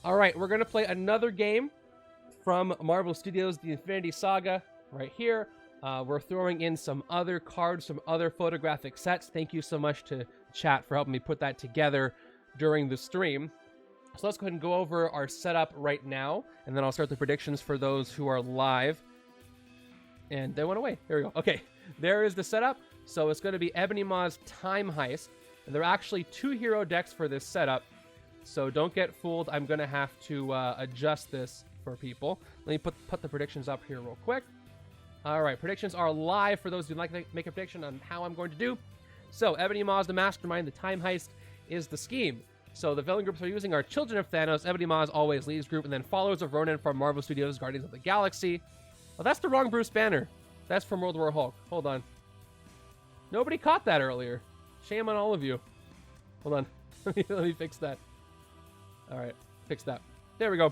All right, we're going to play another game from Marvel Studios, the Infinity Saga, right here. We're throwing in some other cards from other photographic sets. Thank you so much to chat for helping me put that together during the stream. So let's go ahead and go over our setup right now, and then I'll start the predictions for those who are live. And they went away. There we go. Okay, there is the setup. So it's going to be Ebony Maw's Time Heist, and there are actually 2 hero decks for this setup. So don't get fooled. I'm going to have to adjust this for people. Let me put the predictions up here real quick. All right, predictions are live for those who'd like to make a prediction on how I'm going to do. So Ebony Maw is the mastermind. The Time Heist is the scheme. So the villain groups we're using are Children of Thanos, Ebony Maw's Always Leaves group, and then Followers of Ronan from Marvel Studios' Guardians of the Galaxy. Oh, that's the wrong Bruce Banner. That's from World War Hulk. Hold on. Nobody caught that earlier. Shame on all of you. Hold on. Let me fix that. All right, fix that. There we go.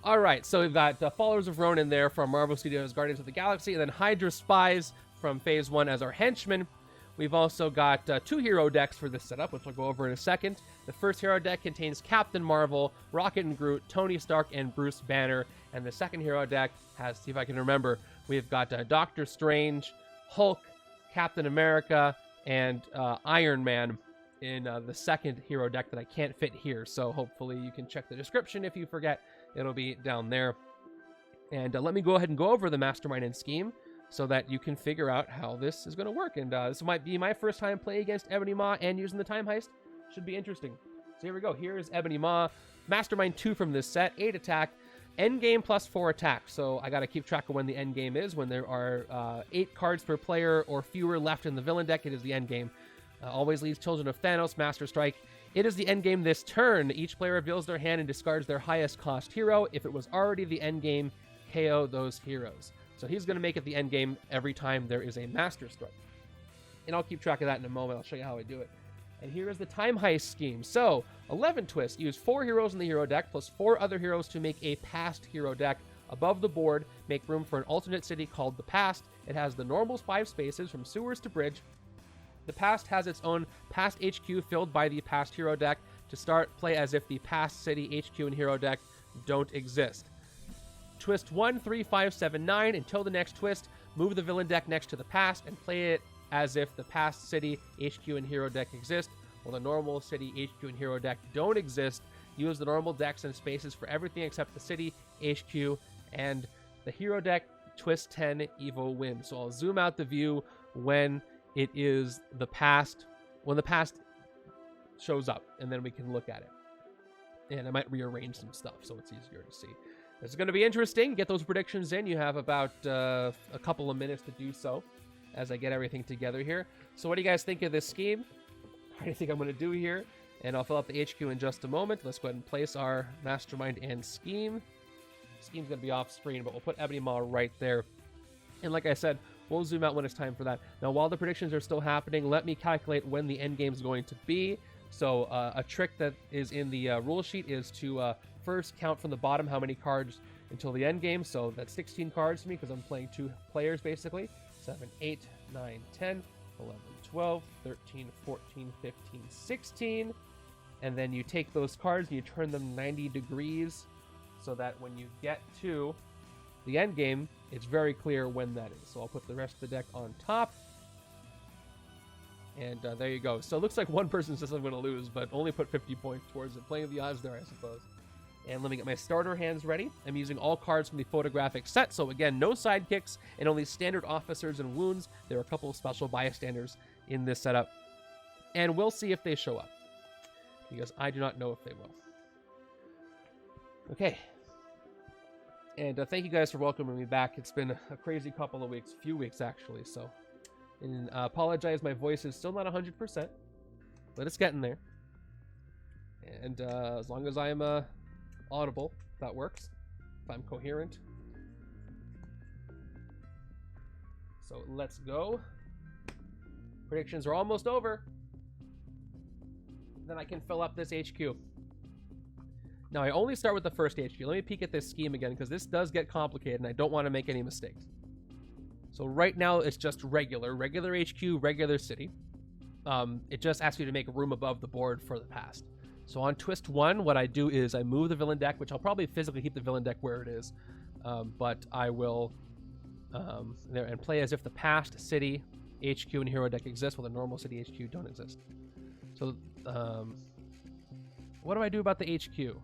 All right, so we've got Followers of Ronan there from Marvel Studios' Guardians of the Galaxy, and then HYDRA Spies from Phase 1 as our henchmen. We've also got 2 hero decks for this setup, which we'll go over in a second. The first hero deck contains Captain Marvel, Rocket and Groot, Tony Stark, and Bruce Banner. And the second hero deck has, see if I can remember, we've got Doctor Strange, Hulk, Captain America, and Iron Man in the second hero deck that I can't fit here. So hopefully you can check the description if you forget. It'll be down there. And let me go ahead and go over the mastermind and scheme so that you can figure out how this is going to work. And this might be my first time playing against Ebony Maw and using the Time Heist. Should be interesting. So here we go. Here is Ebony Maw. Mastermind 2 from this set. 8 attack. Endgame plus 4 attack. So I got to keep track of when the endgame is. When there are 8 cards per player or fewer left in the villain deck, it is the endgame. Always leaves Children of Thanos, Master Strike. It is the endgame this turn. Each player reveals their hand and discards their highest cost hero. If it was already the endgame, KO those heroes. So he's going to make it the endgame every time there is a Master Strike. And I'll keep track of that in a moment. I'll show you how I do it. And here is the Time Heist scheme. So, 11 twist. Use 4 heroes in the hero deck plus 4 other heroes to make a past hero deck. Above the board, make room for an alternate city called the Past. It has the normal 5 spaces from sewers to bridge. The Past has its own Past HQ filled by the Past hero deck. To start, play as if the Past City HQ and hero deck don't exist. Twist 1, 3, 5, 7, 9. Until the next twist, move the villain deck next to the Past and play it as if the Past City HQ and hero deck exist. While the normal City HQ and hero deck don't exist, use the normal decks and spaces for everything except the City HQ and the hero deck. Twist 10, Evo win. So I'll zoom out the view when it is the Past, when the Past shows up, and then we can look at it. And I might rearrange some stuff so it's easier to see. It's going to be interesting. Get those predictions in. You have about a couple of minutes to do so as I get everything together here. So what do you guys think of this scheme? What do you think I'm going to do here? And I'll fill up the HQ in just a moment. Let's go ahead and place our mastermind and scheme. Scheme's going to be off screen, but we'll put Ebony Maw right there. And like I said, we'll zoom out when it's time for that. Now, while the predictions are still happening, let me calculate when the end game is going to be. So a trick that is in the rule sheet is to first count from the bottom how many cards until the end game. So that's 16 cards for me because I'm playing 2 players basically. 7, 8, 9, 10, 11, 12, 13, 14, 15, 16. And then you take those cards and you turn them 90 degrees so that when you get to the end game, it's very clear when that is. So I'll put the rest of the deck on top. And there you go. So it looks like one person says I'm going to lose, but only put 50 points towards it. Playing the odds there, I suppose. And let me get my starter hands ready. I'm using all cards from the photographic set. So again, no sidekicks and only standard officers and wounds. There are a couple of special bystanders in this setup. And we'll see if they show up, because I do not know if they will. Okay. And thank you guys for welcoming me back. It's been a crazy couple of weeks, few weeks actually. So, and apologize, my voice is still not 100%, but it's getting there. And as long as I'm audible, that works. If I'm coherent. So let's go. Predictions are almost over. Then I can fill up this HQ. Now, I only start with the first HQ. Let me peek at this scheme again, because this does get complicated, and I don't want to make any mistakes. So right now, it's just regular HQ, regular city. It just asks you to make room above the board for the Past. So on twist 1, what I do is I move the villain deck, which I'll probably physically keep the villain deck where it is, but I will there and play as if the past city, HQ, and hero deck exists, while the normal city HQ don't exist. So what do I do about the HQ?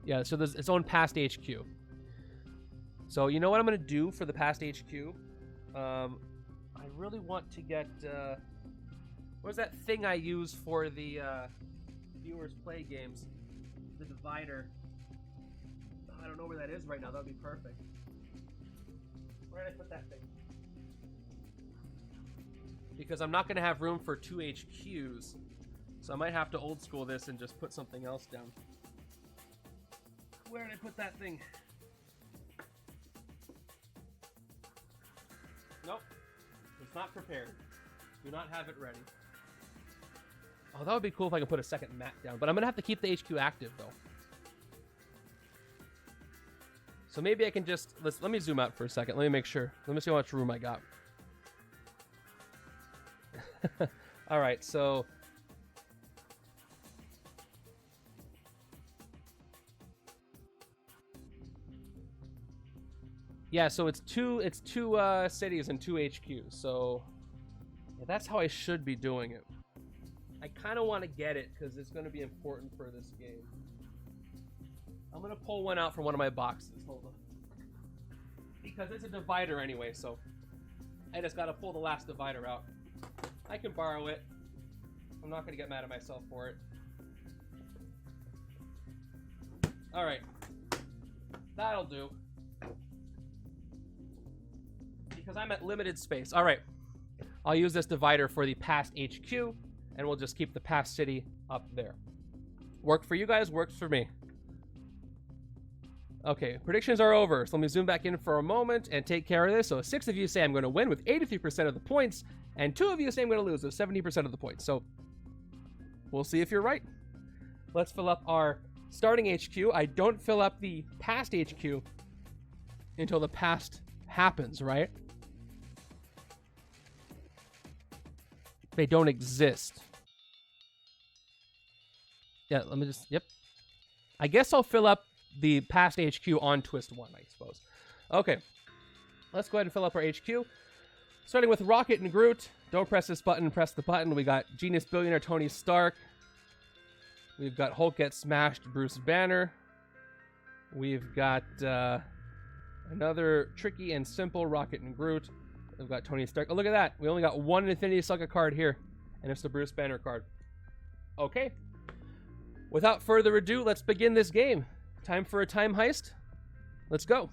Yeah, so there's its own past HQ. So you know what I'm going to do for the past HQ? I really want to get... what was that thing I use for the viewers play games? The divider. I don't know where that is right now. That would be perfect. Where did I put that thing? Because I'm not going to have room for 2 HQs. So I might have to old school this and just put something else down. Where did I put that thing? Nope. It's not prepared. Do not have it ready. Oh, that would be cool if I could put a second mat down. But I'm going to have to keep the HQ active, though. So maybe I can just... Let me zoom out for a second. Let me make sure. Let me see how much room I got. All right, so... Yeah, so it's two cities and 2 HQs. So yeah, that's how I should be doing it. I kind of want to get it because it's going to be important for this game. I'm going to pull one out from one of my boxes. Hold on. Because it's a divider anyway, so I just got to pull the last divider out. I can borrow it. I'm not going to get mad at myself for it. All right. That'll do. Because I'm at limited space. All right. I'll use this divider for the past HQ, and we'll just keep the past city up there. Work for you guys, works for me. Okay, predictions are over. So let me zoom back in for a moment and take care of this. So 6 of you say I'm going to win with 83% of the points, and 2 of you say I'm going to lose with 70% of the points. So we'll see if you're right. Let's fill up our starting HQ. I don't fill up the past HQ until the past happens, right? They don't exist. Yeah, let me just... Yep. I guess I'll fill up the past HQ on twist 1, I suppose. Okay. Let's go ahead and fill up our HQ. Starting with Rocket and Groot. Don't press this button, press the button. We got Genius Billionaire Tony Stark. We've got Hulk Gets Smashed Bruce Banner. We've got another tricky and simple Rocket and Groot. We've got Tony Stark. Oh, look at that. We only got one Infinity Saga card here. And it's the Bruce Banner card. Okay. Without further ado, let's begin this game. Time for a time heist. Let's go.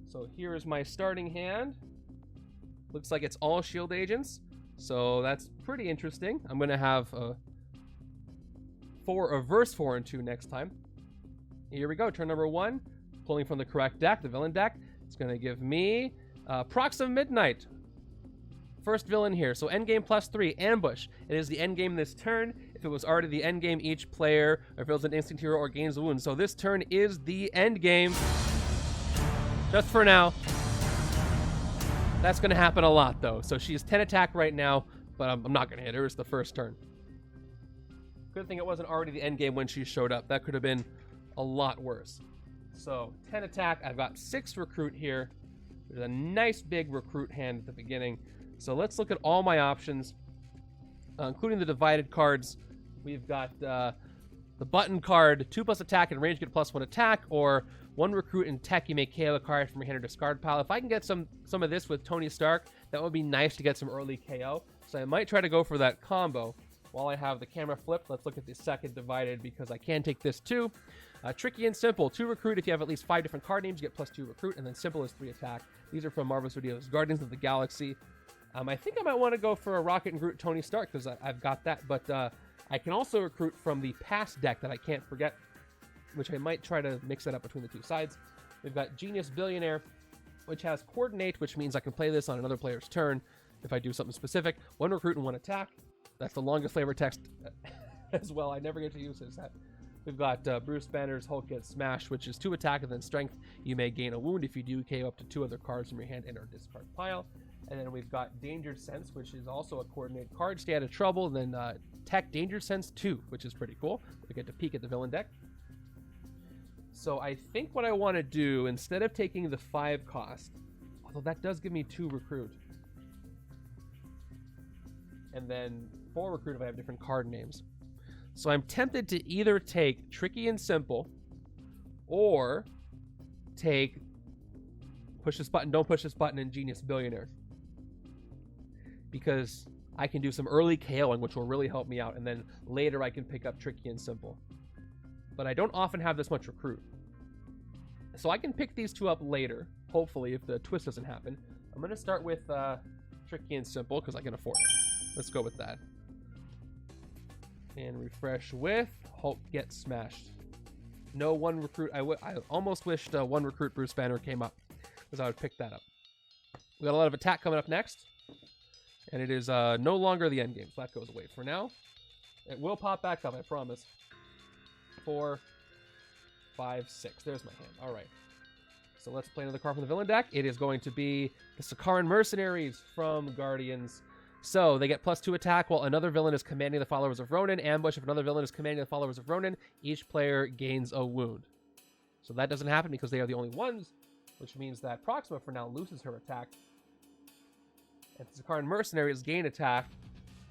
So here is my starting hand. Looks like it's all shield agents. So that's pretty interesting. I'm going to have a verse 4 and 2 next time. Here we go. Turn number 1. Pulling from the correct deck, the villain deck. It's going to give me Proxima Midnight. First villain here. So endgame +3, Ambush. It is the endgame this turn. If it was already the endgame, each player reveals an instant hero or gains a wound. So this turn is the endgame. Just for now. That's going to happen a lot, though. So she's 10 attack right now, but I'm not going to hit her. It's the first turn. Good thing it wasn't already the endgame when she showed up. That could have been a lot worse. So 10 attack. I've got 6 recruit here. There's a nice big recruit hand at the beginning. So let's look at all my options, including the divided cards. We've got the button card, 2+ attack and range, get +1 attack, or 1 recruit and tech, you may KO a card from your hand or discard pile. If I can get some of this with Tony Stark, that would be nice to get some early KO. So I might try to go for that combo. While I have the camera flipped, let's look at the second divided because I can take this too. Tricky and simple, 2 recruit. If you have at least 5 different card names, you get +2 recruit, and then simple is 3 attack. These are from Marvel Studios' Guardians of the Galaxy. I think I might want to go for a Rocket and Groot Tony Stark because I've got that, but I can also recruit from the past deck that I can't forget, which I might try to mix it up between the 2 sides. We've got Genius Billionaire, which has Coordinate, which means I can play this on another player's turn if I do something specific. 1 recruit and 1 attack. That's the longest flavor text as well. I never get to use this. We've got Bruce Banner's Hulk Gets Smashed, which is 2 attack and then strength. You may gain a wound if you do KO up to 2 other cards from your hand and or discard pile. And then we've got Danger Sense, which is also a coordinated card. Stay out of trouble. And then Tech Danger Sense 2, which is pretty cool. We get to peek at the villain deck. So I think what I want to do, instead of taking the 5 cost, although that does give me 2 recruit, and then 4 recruit if I have different card names. So I'm tempted to either take Tricky and Simple, or take Push This Button, Don't Push This Button, and Genius Billionaire. Because I can do some early KOing, which will really help me out, and then later I can pick up Tricky and Simple. But I don't often have this much recruit. So I can pick these 2 up later, hopefully, if the twist doesn't happen. I'm going to start with Tricky and Simple, because I can afford it. Let's go with that. And refresh with Hulk Gets Smashed. No 1 recruit. I almost wished 1 recruit Bruce Banner came up, because I would pick that up. We got a lot of attack coming up next. And it is no longer the end game, so that goes away for now. It will pop back up, I promise. 4, 5, 6. There's my hand. All right. So let's play another card from the villain deck. It is going to be the Sakaran Mercenaries from Guardians. So they get +2 attack while another villain is commanding the followers of Ronan. Ambush if another villain is commanding the followers of Ronan. Each player gains a wound. So that doesn't happen because they are the only ones, which means that Proxima for now loses her attack. And the Sakaran Mercenaries gain attack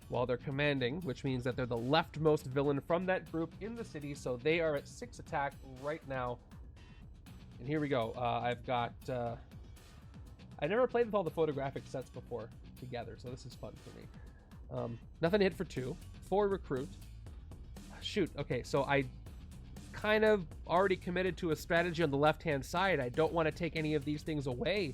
while they're commanding, which means that they're the leftmost villain from that group in the city, so they are at 6 attack right now. And here we go. I've got... I never played with all the photographic sets before together, so this is fun for me. Nothing to hit for 2. 4 recruit. Shoot, okay, so I kind of already committed to a strategy on the left-hand side. I don't want to take any of these things away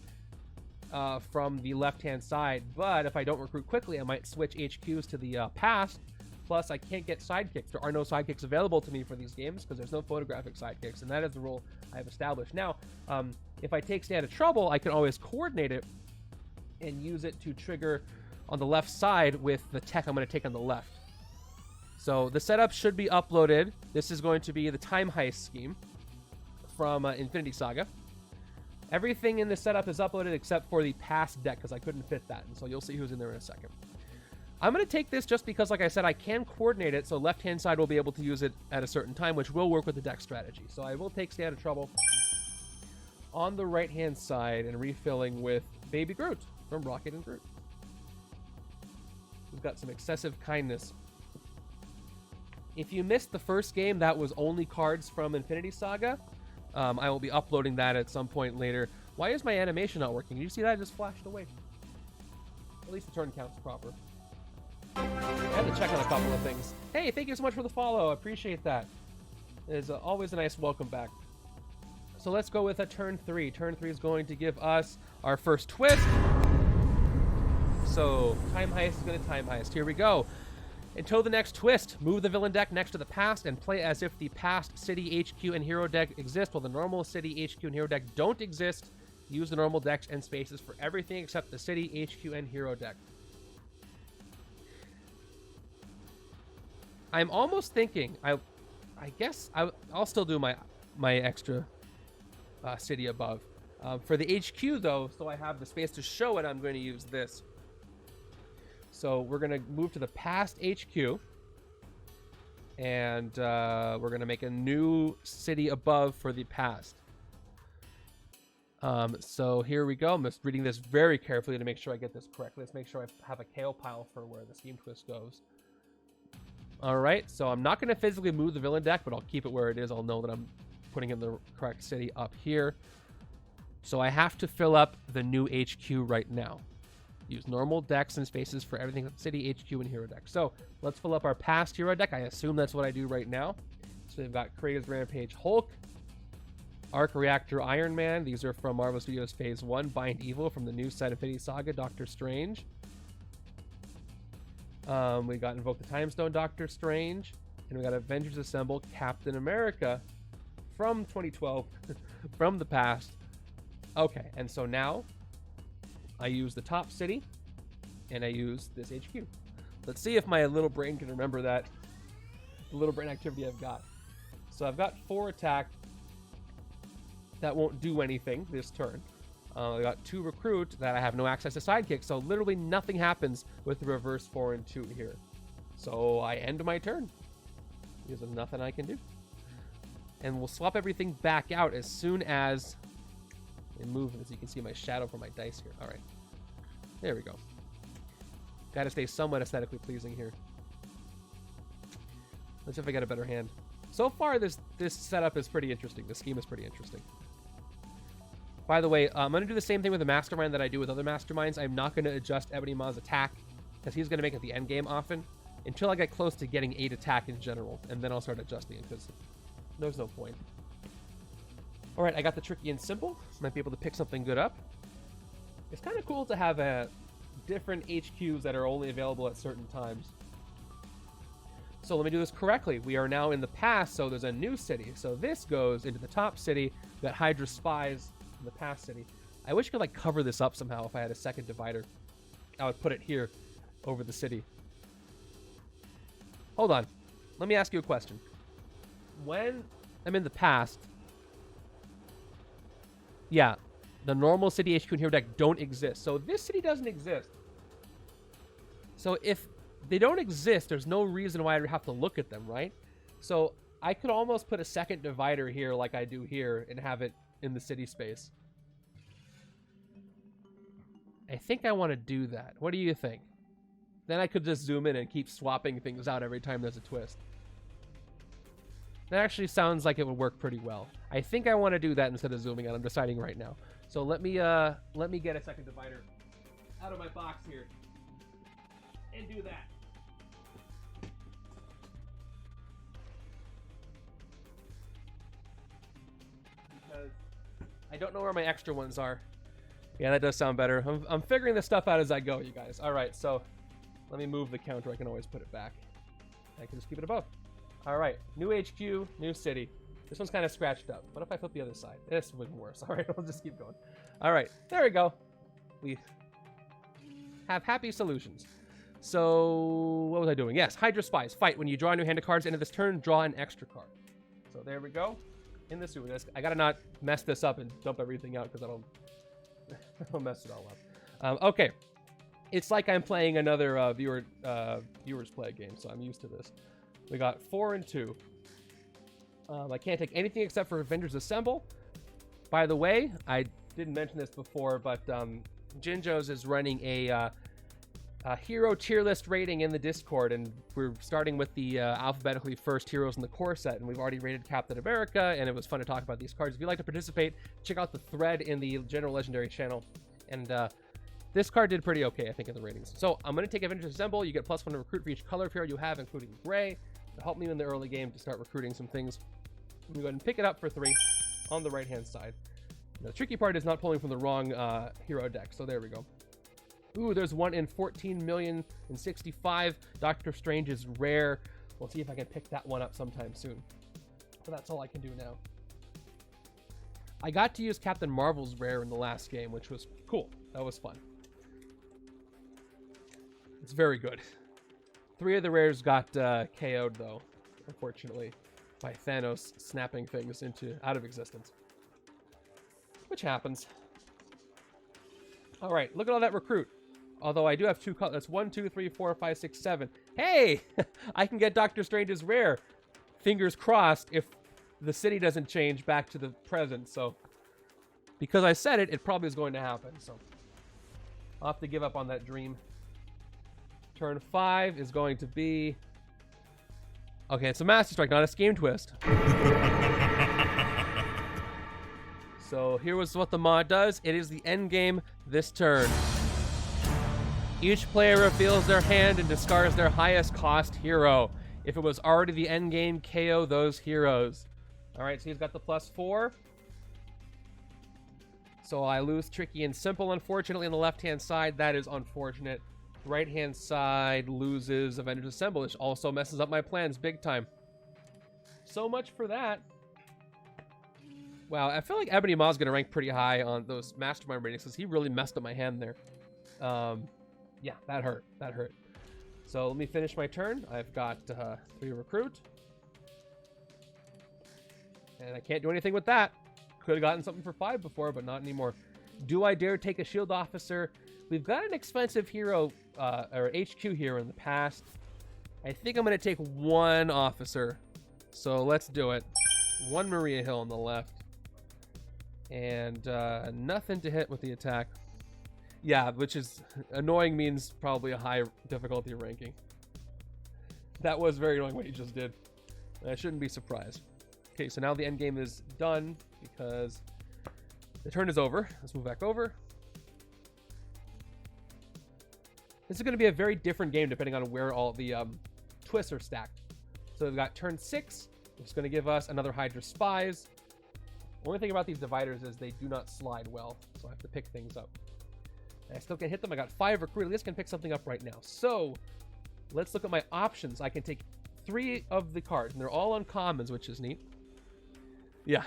from the left-hand side, but if I don't recruit quickly, I might switch HQs to the past. Plus, I can't get sidekicks. There are no sidekicks available to me for these games because there's no photographic sidekicks, and that is the rule I've established. Now, if I take Stay Out of Trouble, I can always coordinate it and use it to trigger on the left side with the tech I'm going to take on the left. So the setup should be uploaded. This is going to be the Time Heist scheme from Infinity Saga. Everything in the setup is uploaded except for the past deck because I couldn't fit that, and so you'll see who's in there in a second. I'm going to take this just because, like I said, I can coordinate it, so left-hand side will be able to use it at a certain time, which will work with the deck strategy. So I will take Stay Out of Trouble on the right-hand side and refilling with Baby Groot from Rocket and Groot. We've got some excessive kindness. If you missed the first game, that was only cards from Infinity Saga. I will be uploading that at some point later. Why is my animation not working? Did you see that? It just flashed away. At least the turn count's proper. I had to check on a couple of things. Hey, thank you so much for the follow. I appreciate that. It is always a nice welcome back. So let's go with a turn 3. Turn 3 is going to give us our first twist. So Time Heist is going to Time Heist. Here we go. Until the next twist, move the villain deck next to the past and play as if the past city HQ and hero deck exist while the normal city HQ and hero deck don't exist. Use the normal decks and spaces for everything except the city HQ and hero deck. I'm almost thinking, I guess I'll still do my extra city above. For the HQ though, so I have the space to show it, I'm going to use this. So we're going to move to the past HQ, and we're going to make a new city above for the past. So here we go. I'm just reading this very carefully to make sure I get this correct. Let's make sure I have a KO pile for where the scheme twist goes. All right, so I'm not going to physically move the villain deck, but I'll keep it where it is. I'll know that I'm putting in the correct city up here. So I have to fill up the new HQ right now. Use normal decks and spaces for everything except city, HQ, and hero deck. So let's fill up our past hero deck. I assume that's what I do right now. So we've got Creator's Rampage Hulk, Arc Reactor Iron Man. These are from Marvel Studios Phase 1. Bind Evil from the new set Infinity Saga, Doctor Strange. We got Invoke the Time Stone, Doctor Strange. And we got Avengers Assemble, Captain America from 2012, from the past. Okay, and so now I use the top city, and I use this HQ. Let's see if my little brain can remember that little brain activity I've got. So I've got 4 attack. That won't do anything this turn. I got 2 recruit that I have no access to sidekick, so literally nothing happens with the reverse 4 and 2 here. So I end my turn. There's nothing I can do. And we'll swap everything back out as soon as it moves. As you can see my shadow from my dice here. All right. There we go. Got to stay somewhat aesthetically pleasing here. Let's see if I get a better hand. So far, this setup is pretty interesting. The scheme is pretty interesting. By the way, I'm going to do the same thing with the Mastermind that I do with other Masterminds. I'm not going to adjust Ebony Maw's attack, because he's going to make it the end game often, until I get close to getting 8 attack in general, and then I'll start adjusting it, because there's no point. All right, I got the tricky and simple. Might be able to pick something good up. It's kind of cool to have different HQs that are only available at certain times. So let me do this correctly. We are now in the past, so there's a new city. So this goes into the top city. We got HYDRA Spies in the past city. I wish I could like cover this up somehow if I had a second divider. I would put it here over the city. Hold on. Let me ask you a question. When I'm in the past, yeah, the normal city HQ and hero deck don't exist. So this city doesn't exist. So if they don't exist, there's no reason why I'd have to look at them, right? So I could almost put a second divider here like I do here and have it in the city space. I think I want to do that. What do you think? Then I could just zoom in and keep swapping things out every time there's a twist. That actually sounds like it would work pretty well. I think I want to do that instead of zooming out. I'm deciding right now. So let me get a second divider out of my box here and do that. Because I don't know where my extra ones are. Yeah, that does sound better. I'm figuring this stuff out as I go, you guys. All right, so let me move the counter. I can always put it back. I can just keep it above. All right, new HQ, new city. This one's kind of scratched up. What if I flip the other side? This would be worse. All right, we'll just keep going. All right, there we go. We have happy solutions. So what was I doing? Yes, HYDRA Spies. Fight. When you draw a new hand of cards into this turn, draw an extra card. So there we go. In the sewer. I gotta not mess this up and dump everything out because I'll mess it all up. Okay. It's like I'm playing another viewers play game, so I'm used to this. We got 4 and 2. I can't take anything except for Avengers Assemble. By the way, I didn't mention this before, but Jinjo's is running a hero tier list rating in the Discord, and we're starting with the alphabetically first heroes in the core set, and we've already rated Captain America, and it was fun to talk about these cards. If you'd like to participate, check out the thread in the General Legendary channel, and this card did pretty okay, I think, in the ratings. So I'm going to take Avengers Assemble. You get +1 to recruit for each color of hero you have, including gray, to help me in the early game to start recruiting some things. I'm going to go ahead and pick it up for 3 on the right-hand side. Now, the tricky part is not pulling from the wrong hero deck, so there we go. Ooh, there's 1 in 14,065,065. Doctor Strange is rare. We'll see if I can pick that one up sometime soon. But that's all I can do now. I got to use Captain Marvel's rare in the last game, which was cool. That was fun. It's very good. 3 of the rares got KO'd, though, unfortunately, by Thanos snapping things out of existence. Which happens. All right, look at all that recruit. Although I do have 2 colors. That's 1, 2, 3, 4, 5, 6, 7. Hey! I can get Doctor Strange's rare. Fingers crossed if the city doesn't change back to the present. So, because I said it, it probably is going to happen. So, I'll have to give up on that dream. Turn 5 is going to be... Okay, it's a Master Strike, not a Scheme Twist. So here was what the mod does. It is the end game this turn. Each player reveals their hand and discards their highest cost hero. If it was already the end game, KO those heroes. All right, so he's got the +4. So I lose Tricky and Simple, unfortunately, on the left-hand side. That is unfortunate. Right-hand side loses Avengers Assemble, which also messes up my plans big time. So much for that. Wow, I feel like Ebony Maw is going to rank pretty high on those Mastermind ratings because he really messed up my hand there. Yeah, that hurt. That hurt. So let me finish my turn. I've got 3 recruit. And I can't do anything with that. Could have gotten something for 5 before, but not anymore. Do I dare take a shield officer? We've got an expensive hero, or HQ hero in the past. I think I'm going to take one officer. So let's do it. One Maria Hill on the left. And nothing to hit with the attack. Yeah, which is annoying, means probably a high difficulty ranking. That was very annoying what you just did. I shouldn't be surprised. Okay, so now the end game is done because the turn is over. Let's move back over. This is going to be a very different game depending on where all the twists are stacked. So we've got turn 6, which is going to give us another HYDRA Spies. The only thing about these dividers is they do not slide well, so I have to pick things up. And I still can't hit them. I got 5 recruit. At least I can pick something up right now. So let's look at my options. I can take 3 of the cards, and they're all uncommons, which is neat. Yeah,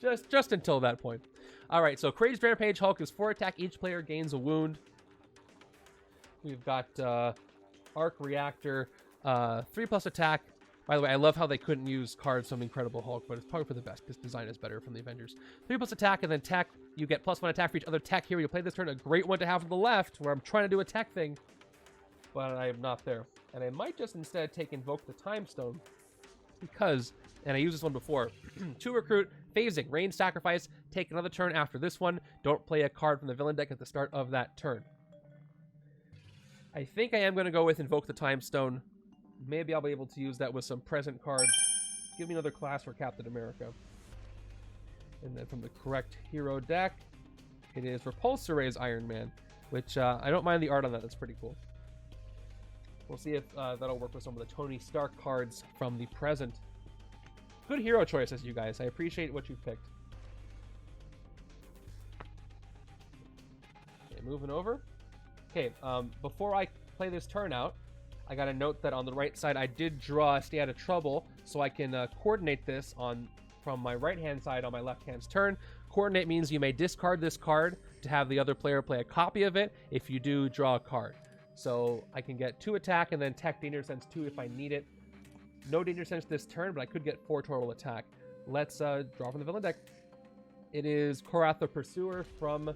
just until that point. All right, so Crazed Rampage Hulk is 4 attack. Each player gains a wound. We've got Arc Reactor, 3+ attack. By the way, I love how they couldn't use cards from Incredible Hulk, but it's probably for the best. This design is better from the Avengers. 3+ attack, and then tech. You get +1 attack for each other tech hero you play this turn. A great one to have on the left, where I'm trying to do a tech thing, but I am not there. And I might just instead take Invoke the Time Stone, because, and I used this one before, 2 recruit, phasing, range sacrifice, take another turn after this one. Don't play a card from the villain deck at the start of that turn. I think I am going to go with Invoke the Time Stone. Maybe I'll be able to use that with some present cards. Give me another class for Captain America. And then from the correct hero deck, it is Repulsor Ray's Iron Man, which I don't mind the art on that. That's pretty cool. We'll see if that'll work with some of the Tony Stark cards from the present. Good hero choices, you guys. I appreciate what you've picked. Okay, moving over. Okay, before I play this turn out, I got to note that on the right side, I did draw Stay Out of Trouble, so I can coordinate this from my right-hand side on my left-hand's turn. Coordinate means you may discard this card to have the other player play a copy of it. If you do, draw a card. So I can get 2 attack and then tech Danger Sense 2 if I need it. No Danger Sense this turn, but I could get 4 total attack. Let's draw from the villain deck. It is Korath the Pursuer from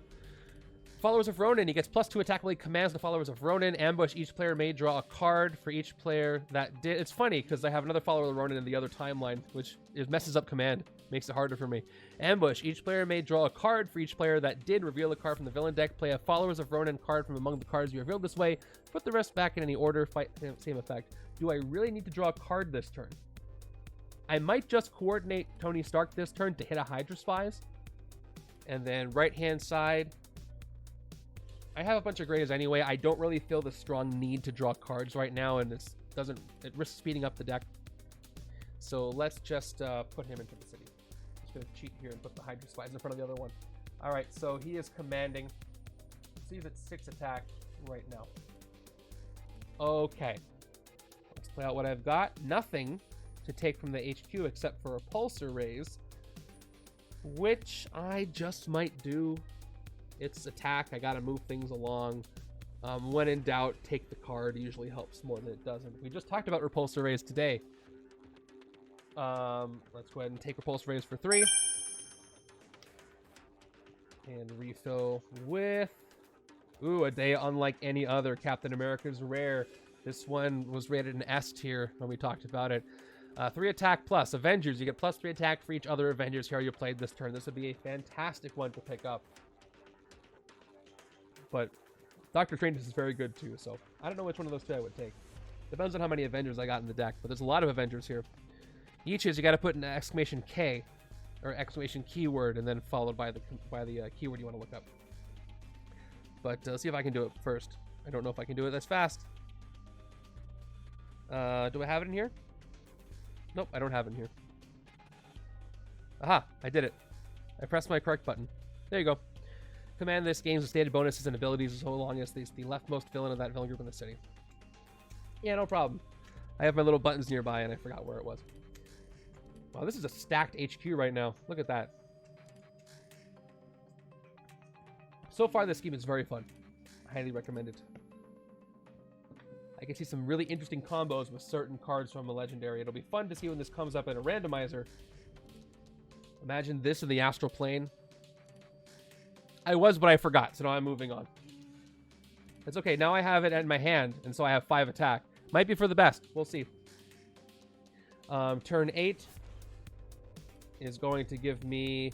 Followers of Ronan. He gets +2 attack when he commands the Followers of Ronan. Ambush. Each player may draw a card for each player that did. It's funny because I have another Follower of Ronan in the other timeline, which it messes up command. Makes it harder for me. Ambush. Each player may draw a card for each player that did reveal a card from the villain deck. Play a Followers of Ronan card from among the cards you revealed this way. Put the rest back in any order. Fight same effect. Do I really need to draw a card this turn? I might just coordinate Tony Stark this turn to hit a HYDRA Spies. And then right-hand side, I have a bunch of grays anyway. I don't really feel the strong need to draw cards right now, and it risks speeding up the deck. So let's just put him into the city. Just gonna cheat here and put the HYDRA Spies in front of the other one. All right, so he is commanding. See if it's 6 attack right now. Okay, let's play out what I've got. Nothing to take from the HQ except for Repulsor Rays, which I just might do. It's attack. I gotta move things along. When in doubt, take the card. It usually helps more than it doesn't. We just talked about Repulsor Rays today. Let's go ahead and take Repulsor Rays for 3. And refill with... Ooh, a day unlike any other. Captain America's rare. This one was rated an S tier when we talked about it. 3 attack plus. Avengers, you get +3 attack for each other Avengers hero you played this turn. This would be a fantastic one to pick up. But Doctor Strange is very good too, so I don't know which one of those 2 I would take. Depends on how many Avengers I got in the deck, but there's a lot of Avengers here. Each is you got to put an exclamation K or exclamation keyword and then followed by the keyword you want to look up. But let's see if I can do it first. I don't know if I can do it. That's fast. Do I have it in here? Nope, I don't have it in here. Aha, I did it. I pressed my correct button. There you go. Command this game's stated bonuses and abilities so long as the leftmost villain of that villain group in the city. Yeah, no problem. I have my little buttons nearby and I forgot where it was. Wow, this is a stacked HQ right now. Look at that. So far, this scheme is very fun. I highly recommend it. I can see some really interesting combos with certain cards from a legendary. It'll be fun to see when this comes up in a randomizer. Imagine this in the astral plane. I was, but I forgot, so now I'm moving on. It's okay, now I have it in my hand, and so I have 5 attack. Might be for the best, we'll see. Turn 8 is going to give me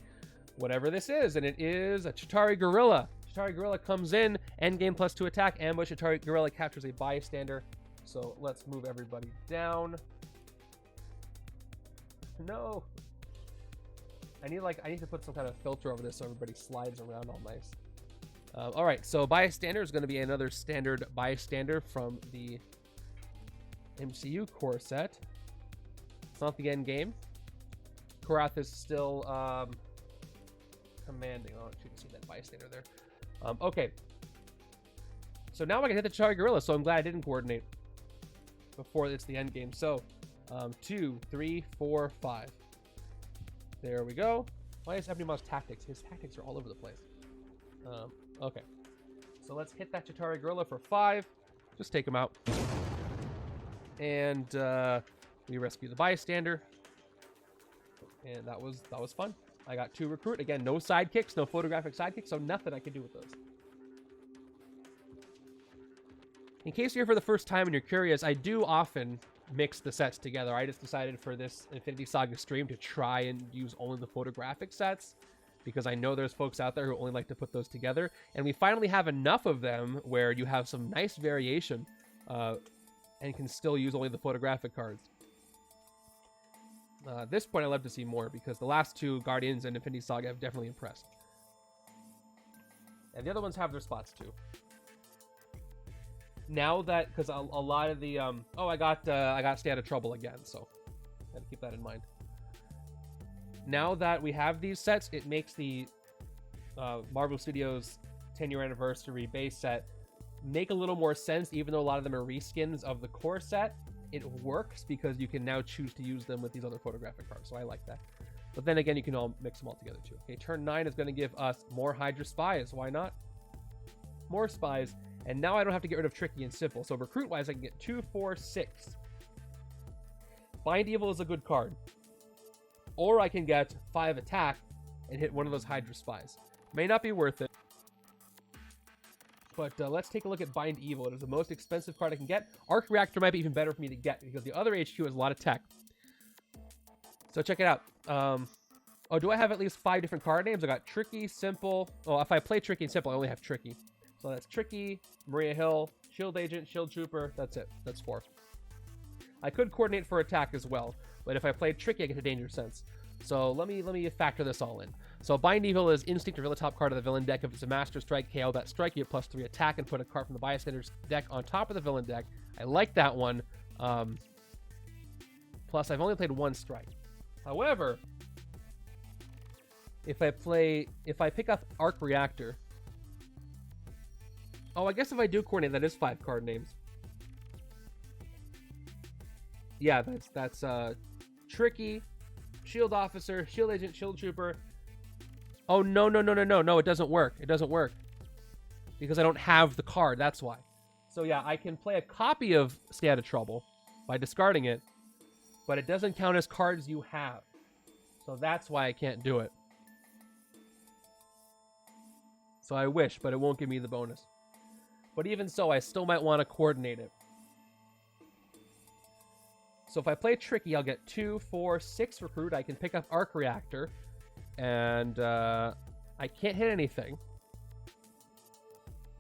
whatever this is, and it is a Chitauri Gorilla. Chitauri Gorilla comes in, endgame plus 2 attack, ambush. Chitauri Gorilla captures a bystander. So let's move everybody down. No. I need to put some kind of filter over this so everybody slides around all nice. All right, so bystander is going to be another standard bystander from the MCU core set. It's not the end game. Korath is still commanding. Oh, you can see that bystander there. Okay. So now I can hit the Chitauri Gorilla, so I'm glad I didn't coordinate before it's the end game. So 2, 3, 4, 5. There we go. Why is Ebony Maw's tactics? His tactics are all over the place. Okay. So let's hit that Chitauri Gorilla for 5. Just take him out. And we rescue the bystander. And that was fun. I got 2 recruit. Again, no sidekicks, no photographic sidekicks, so nothing I could do with those. In case you're here for the first time and you're curious, I do often mix the sets together. I just decided for this Infinity Saga stream to try and use only the photographic sets, because I know there's folks out there who only like to put those together. And we finally have enough of them where you have some nice variation and can still use only the photographic cards. At this point, I'd love to see more, because the last 2, Guardians and Infinity Saga, have definitely impressed. And the other ones have their spots too. Now that, because a lot of the oh, I got Stay Out of Trouble again, so gotta keep that in mind. Now that we have these sets, it makes the Marvel Studios 10-year anniversary base set make a little more sense, even though a lot of them are reskins of the core set. It works because you can now choose to use them with these other photographic cards, so I like that. But then again, you can all mix them all together too. Okay, turn 9 is going to give us more HYDRA Spies. Why not? More Spies. And now I don't have to get rid of Tricky and Simple. So recruit-wise, I can get 2, 4, 6. Bind Evil is a good card. Or I can get 5 attack and hit one of those HYDRA Spies. May not be worth it. But let's take a look at Bind Evil. It is the most expensive card I can get. Arc Reactor might be even better for me to get, because the other HQ has a lot of tech. So check it out. Oh, do I have at least 5 different card names? I got Tricky, Simple. Oh, if I play Tricky and Simple, I only have Tricky. So that's Tricky, Maria Hill, Shield Agent, Shield Trooper. That's it. That's 4. I could coordinate for attack as well, but if I played Tricky, I get a Danger Sense. So let me factor this all in. So Bind Evil is Instinct, reveal the top card of the villain deck. If it's a Master Strike, KO that strike, you get +3 attack and put a card from the bystander's deck on top of the villain deck. I like that one. Plus, I've only played 1 strike. However, if I pick up Arc Reactor. Oh, I guess if I do coordinate, that is 5 card names. Yeah, that's Tricky, Shield Officer, Shield Agent, Shield Trooper. Oh, no, it doesn't work. It doesn't work. Because I don't have the card, that's why. So yeah, I can play a copy of Stay Out of Trouble by discarding it, but it doesn't count as cards you have. So that's why I can't do it. So I wish, but it won't give me the bonus. But even so, I still might want to coordinate it. So if I play Tricky, I'll get 2, 4, 6 recruit. I can pick up Arc Reactor. And I can't hit anything.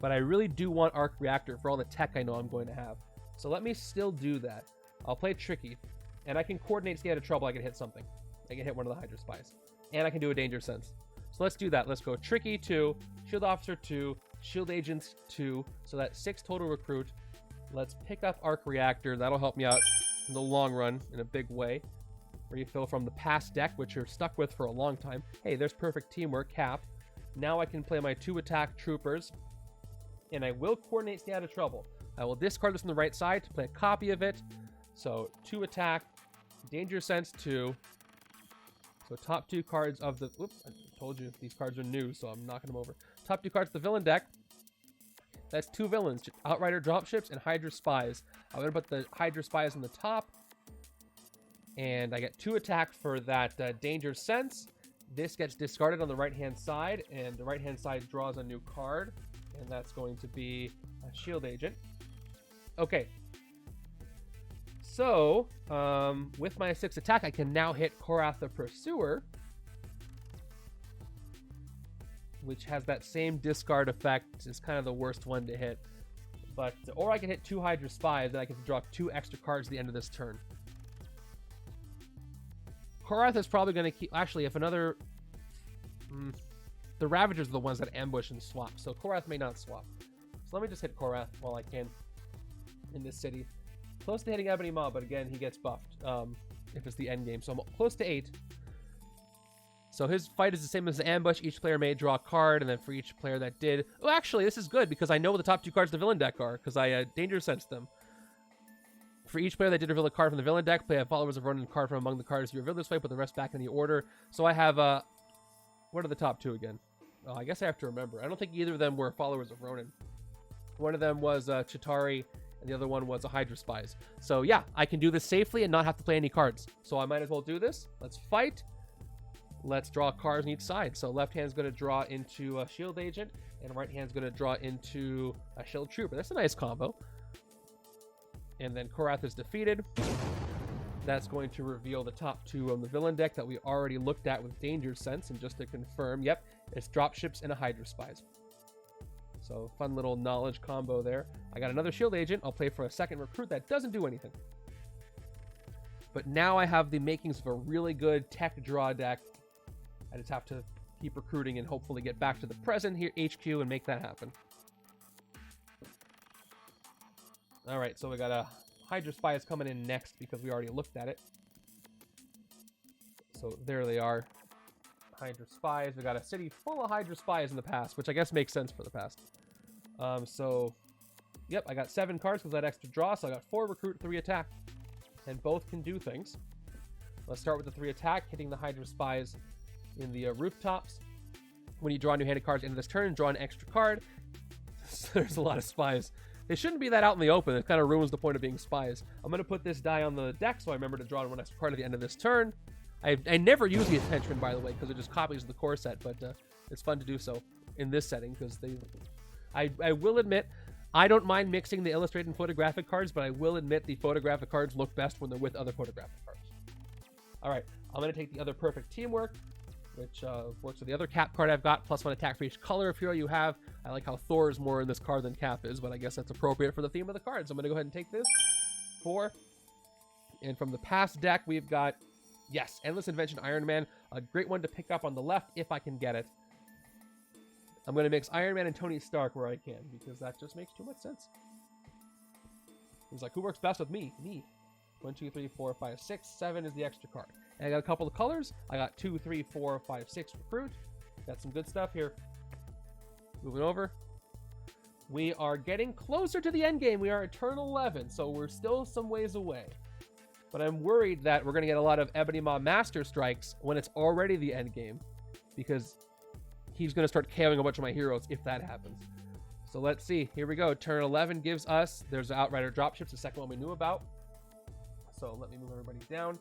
But I really do want Arc Reactor for all the tech I know I'm going to have. So let me still do that. I'll play Tricky. And I can coordinate Stay Out of Trouble. I can hit something. I can hit one of the HYDRA Spies. And I can do a Danger Sense. So let's do that. Let's go Tricky 2, Shield Officer 2, Shield Agents 2. So that's 6 total recruit. Let's pick up Arc Reactor. That'll help me out in the long run in a big way. Refill from the past deck, which you're stuck with for a long time. Hey, there's perfect teamwork, Cap. Now I can play my 2 attack troopers. And I will coordinate Stay Out of Trouble. I will discard this on the right side to play a copy of it. So 2 attack, Danger Sense 2. So top 2 cards of the... Whoops, I told you these cards are new, so I'm knocking them over. Top 2 cards of the villain deck. That's 2 villains, Outrider Dropships and HYDRA Spies. I'm going to put the HYDRA Spies on the top. And I get 2 attack for that Danger Sense. This gets discarded on the right-hand side, and the right-hand side draws a new card, and that's going to be a Shield Agent. Okay. So, with my 6 attack, I can now hit Korath the Pursuer, which has that same discard effect. It's kind of the worst one to hit. But, or I can hit 2 HYDRA Spies, and I can draw 2 extra cards at the end of this turn. Korath is probably going to keep... Actually, if another... the Ravagers are the ones that ambush and swap, so Korath may not swap. So let me just hit Korath while I can in this city. Close to hitting Ebony Maw, but again, he gets buffed if it's the end game. So I'm close to 8. So his fight is the same as the ambush. Each player may draw a card, and then for each player that did... Oh, actually, this is good, because I know what the top 2 cards of the villain deck are, because I Danger Sense them. For each player that did reveal a card from the villain deck, play a Followers of Ronan card from among the cards you revealed this way, put the rest back in the order. So I have... what are the top 2 again? Oh, I guess I have to remember. I don't think either of them were Followers of Ronan. One of them was Chitauri, and the other one was a HYDRA Spies. So yeah, I can do this safely and not have to play any cards. So I might as well do this. Let's fight. Let's draw cards on each side. So left hand's going to draw into a Shield Agent, and right hand's going to draw into a Shield Trooper. That's a nice combo. And then Korath is defeated. That's going to reveal the top 2 on the villain deck that we already looked at with Danger Sense. And just to confirm, yep, it's Dropships and a HYDRA Spies. So fun little knowledge combo there. I got another Shield Agent. I'll play for a second Recruit that doesn't do anything. But now I have the makings of a really good tech draw deck. I just have to keep recruiting and hopefully get back to the present here, HQ, and make that happen. All right, so we got a HYDRA Spies coming in next because we already looked at it. So there they are. HYDRA Spies. We got a city full of HYDRA Spies in the past, which I guess makes sense for the past. So, yep, I got 7 cards because I had extra draw, so I got 4 recruit, 3 attack. And both can do things. Let's start with the 3 attack, hitting the HYDRA Spies in the rooftops. When you draw new-handed cards into this turn, draw an extra card. So there's a lot of Spies. They shouldn't be that out in the open. It kind of ruins the point of being Spies. I'm going to put this die on the deck so I remember to draw 1 extra card at the end of this turn. I never use the Henchmen, by the way, because it just copies the core set, but it's fun to do so in this setting because I will admit, I don't mind mixing the illustrated and photographic cards, but I will admit the photographic cards look best when they're with other photographic cards. All right, I'm going to take the other perfect teamwork, which works with the other Cap card I've got, +1 attack for each color of hero you have. I like how Thor is more in this card than Cap is, but I guess that's appropriate for the theme of the cards. I'm going to go ahead and take this. 4. And from the past deck, we've got, yes, Endless Invention Iron Man, a great one to pick up on the left if I can get it. I'm going to mix Iron Man and Tony Stark where I can, because that just makes too much sense. He's like, who works best with me? Me. 1, 2, 3, 4, 5, 6, 7 is the extra card. And I got a couple of colors. I got 2, 3, 4, 5, 6 recruit. Got some good stuff here. Moving over. We are getting closer to the end game. We are at turn 11, so we're still some ways away. But I'm worried that we're going to get a lot of Ebony Maw Master Strikes when it's already the end game, because he's going to start KOing a bunch of my heroes if that happens. So let's see. Here we go. Turn 11 gives us, there's Outrider Dropships, the second one we knew about. So let me move everybody down.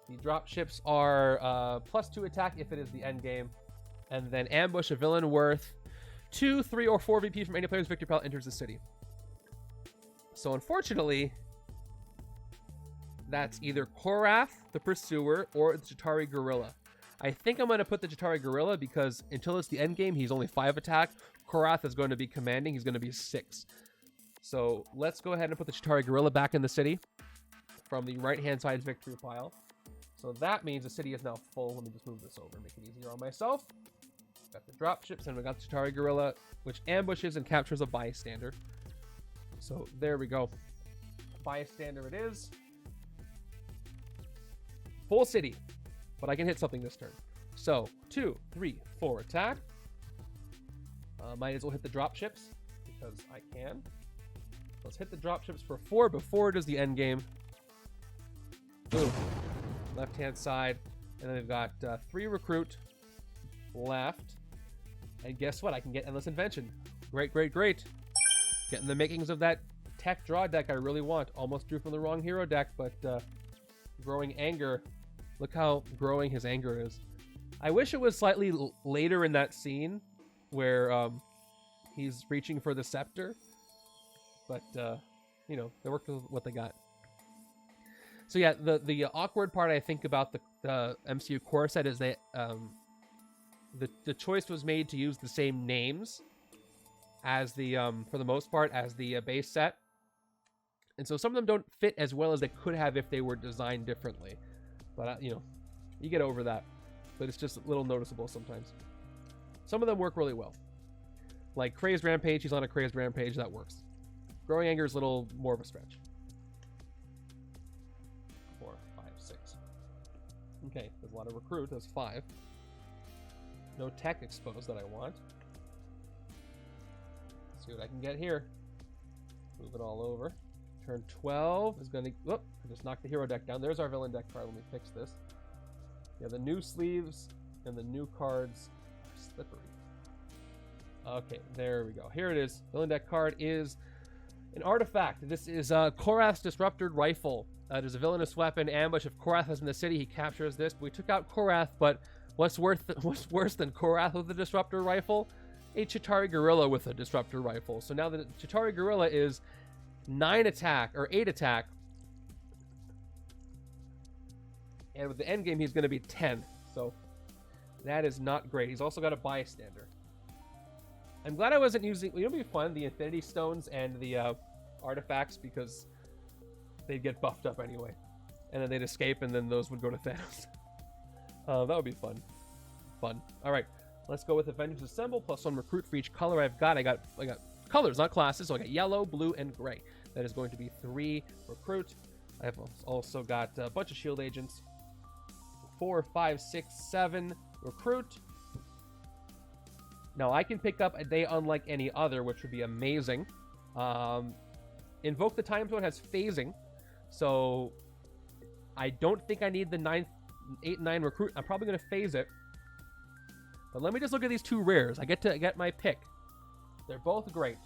The Dropships are +2 attack if it is the end game. And then ambush a villain worth 2, 3, or 4 VP from any player's victory pile enters the city. So unfortunately, that's either Korath, the Pursuer, or the Chitauri Gorilla. I think I'm going to put the Chitauri Gorilla because until it's the end game, he's only 5 attack. Korath is going to be commanding. He's going to be 6. So let's go ahead and put the Chitauri Gorilla back in the city from the right-hand side victory pile. So that means the city is now full. Let me just move this over and make it easier on myself. Got the Dropships, and we got the Chitauri Gorilla, which ambushes and captures a bystander. So there we go. Bystander it is. Full city. But I can hit something this turn. So 2, 3, 4 attack. Might as well hit the Dropships because I can. Let's hit the Dropships for 4 before it is the end game. Boom. Left-hand side. And then we've got 3 recruit left. And guess what? I can get Endless Invention. Great, great, great. Getting the makings of that tech draw deck I really want. Almost drew from the wrong hero deck, but Growing Anger. Look how growing his anger is. I wish it was slightly later in that scene where he's reaching for the scepter. But, you know, they worked with what they got. So yeah, the awkward part I think about the MCU core set is that the choice was made to use the same names as the for the most part as the base set, and so some of them don't fit as well as they could have if they were designed differently. But you know, you get over that. But it's just a little noticeable sometimes. Some of them work really well. Like Crazed Rampage, he's on a Crazed Rampage, that works. Growing Anger is a little more of a stretch. 4, 5, 6. Okay, there's a lot of Recruit. That's 5. No tech exposed that I want. Let's see what I can get here. Move it all over. Turn 12 is going to... Whoop! I just knocked the hero deck down. There's our villain deck card. Let me fix this. Yeah, the new sleeves and the new cards are slippery. Okay, there we go. Here it is. Villain deck card is an artifact. This is Korath's Disruptor Rifle. It is a villainous weapon. Ambush. If Korath is in the city, he captures this. We took out Korath, but what's worse than Korath with a Disruptor Rifle? A Chitauri Gorilla with a Disruptor Rifle. So now the Chitauri Gorilla is 9 attack, or 8 attack. And with the end game, he's going to be 10. So that is not great. He's also got a bystander. I'm glad I wasn't using... You know, it'd be fun, the Infinity Stones and the artifacts, because they'd get buffed up anyway. And then they'd escape, and then those would go to Thanos. That would be fun. Fun. All right, let's go with Avengers Assemble. +1 recruit for each color I've got. I got colors, not classes. So I got yellow, blue, and gray. That is going to be 3 recruit. I've also got a bunch of shield agents. 4, 5, 6, 7 recruit. Now I can pick up a day unlike any other, which would be amazing. Invoke the Time Zone has phasing, so I don't think I need the 8 and 9 recruit. I'm probably going to phase it. But let me just look at these 2 rares. I get to get my pick. They're both great.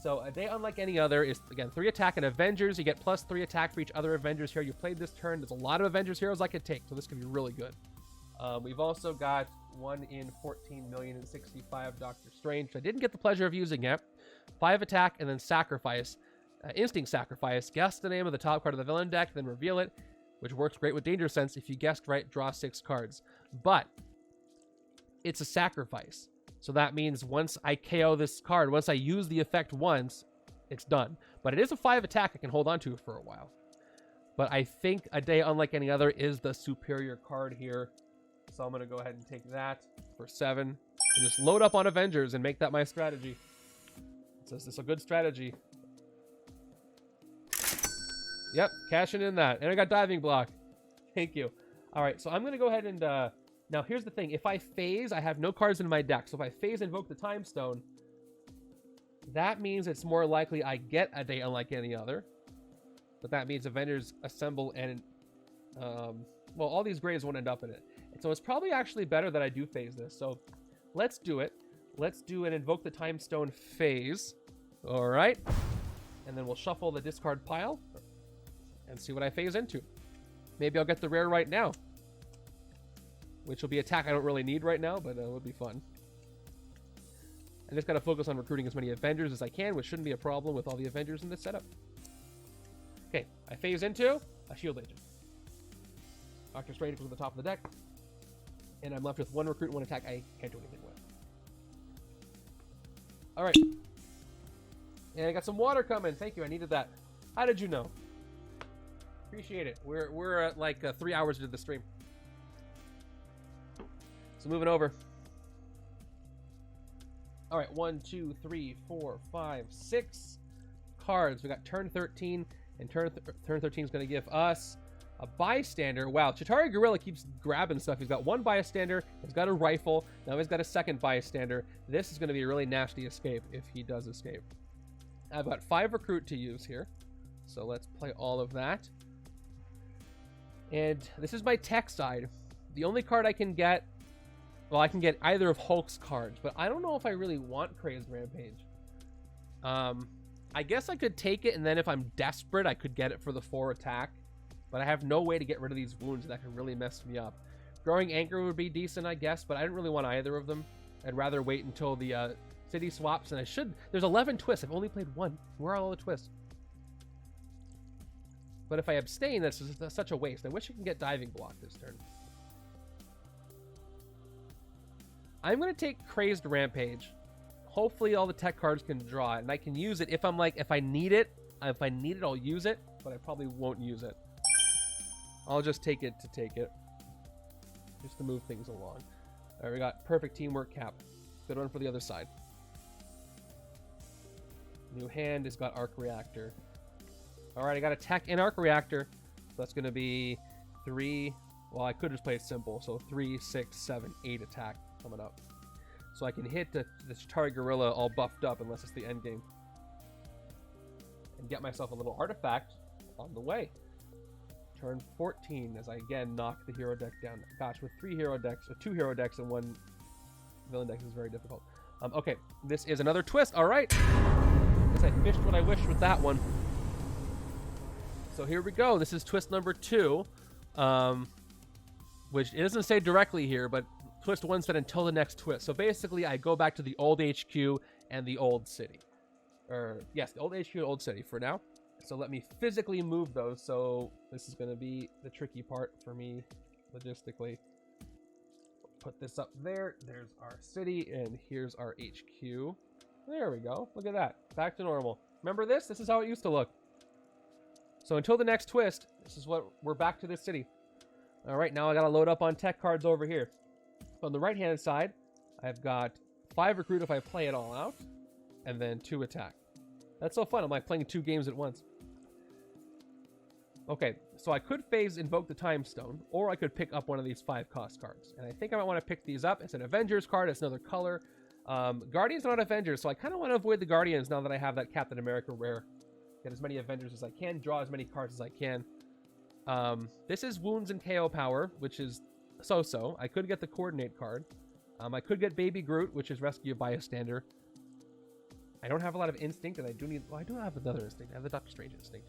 So a day unlike any other is, again, 3 attack and Avengers. You get +3 attack for each other Avengers hero you played this turn. There's a lot of Avengers heroes I could take, so this could be really good. We've also got 1 in 14,065,000 Doctor Strange, which I didn't get the pleasure of using yet. 5 attack and then Sacrifice. Instinct Sacrifice. Guess the name of the top card of the villain deck, then reveal it, which works great with Danger Sense. If you guessed right, draw 6 cards. But it's a sacrifice. So that means once I KO this card, once I use the effect once, it's done. But it is a 5 attack I can hold on to for a while. But I think A Day Unlike Any Other is the superior card here. So I'm going to go ahead and take that for 7. And just load up on Avengers and make that my strategy. So it's a good strategy. Yep, cashing in that. And I got Diving Block. Thank you. All right, so I'm going to go ahead and... now, here's the thing. If I phase, I have no cards in my deck. So if I phase Invoke the Time Stone, that means it's more likely I get A Day Unlike Any Other. But that means Avengers Assemble and... well, all these grays won't end up in it. And so it's probably actually better that I do phase this. So let's do it. Let's do an Invoke the Time Stone phase. All right. And then we'll shuffle the discard pile and see what I phase into. Maybe I'll get the rare right now, which will be attack I don't really need right now, but it would be fun. I just got to focus on recruiting as many Avengers as I can, which shouldn't be a problem with all the Avengers in this setup. Okay, I phase into a Shield Agent. Doctor Strange goes to the top of the deck. And I'm left with 1 recruit and 1 attack I can't do anything with. Alright. And I got some water coming. Thank you, I needed that. How did you know? Appreciate it. We're at like 3 hours into the stream. So moving over. All right, 1, 2, 3, 4, 5, 6 cards. We got turn 13, and turn 13 is going to give us a bystander. Wow, Chitauri Gorilla keeps grabbing stuff. He's got 1 bystander. He's got a rifle. Now he's got a 2nd bystander. This is going to be a really nasty escape if he does escape. I've got 5 recruit to use here, so let's play all of that. And this is my tech side. The only card I can get... Well, I can get either of Hulk's cards, but I don't know if I really want Crazed Rampage. I guess I could take it, and then if I'm desperate, I could get it for the 4 attack. But I have no way to get rid of these wounds that can really mess me up. Growing Anchor would be decent, I guess, but I didn't really want either of them. I'd rather wait until the city swaps, and I should... There's 11 twists. I've only played one. Where are all the twists? But if I abstain, that's such a waste. I wish I can get Diving Block this turn. I'm going to take Crazed Rampage. Hopefully all the tech cards can draw it, and I can use it if I'm like, if I need it, I'll use it, but I probably won't use it. I'll just take it to take it. Just to move things along. All right, we got Perfect Teamwork Cap. Good one for the other side. New hand has got Arc Reactor. All right, I got Attack and Arc Reactor. So that's going to be 3. Well, I could just play it simple. So 3, 6, 7, 8 attack coming up. So I can hit the Chitauri Gorilla all buffed up unless it's the end game. And get myself a little artifact on the way. Turn 14 as I again knock the hero deck down. Gosh, with 3 hero decks, or 2 hero decks and 1 villain deck is very difficult. Okay, this is another twist. All right. Guess I fished what I wished with that one. So here we go. This is twist number 2, which it doesn't say directly here, but twist 1 said until the next twist. So basically, I go back to the old HQ and the old city. Or yes, the old HQ and old city for now. So let me physically move those. So this is going to be the tricky part for me logistically. Put this up there. There's our city, and here's our HQ. There we go. Look at that. Back to normal. Remember this? This is how it used to look. So until the next twist, this is what we're back to this city. All right, now I got to load up on tech cards over here. On the right-hand side, I've got 5 Recruit if I play it all out, and then 2 attack. That's so fun. I'm like playing 2 games at once. Okay, so I could phase Invoke the Time Stone, or I could pick up one of these 5-cost cards. And I think I might want to pick these up. It's an Avengers card. It's another color. Guardians are not Avengers, so I kind of want to avoid the Guardians now that I have that Captain America rare. Get as many Avengers as I can, draw as many cards as I can. This is Wounds and KO Power, which is so-so. I could get the Coordinate card. I could get Baby Groot, which is Rescue a Bystander. I don't have a lot of Instinct, and I do need... Well, I do have another Instinct. I have the Doctor Strange Instinct.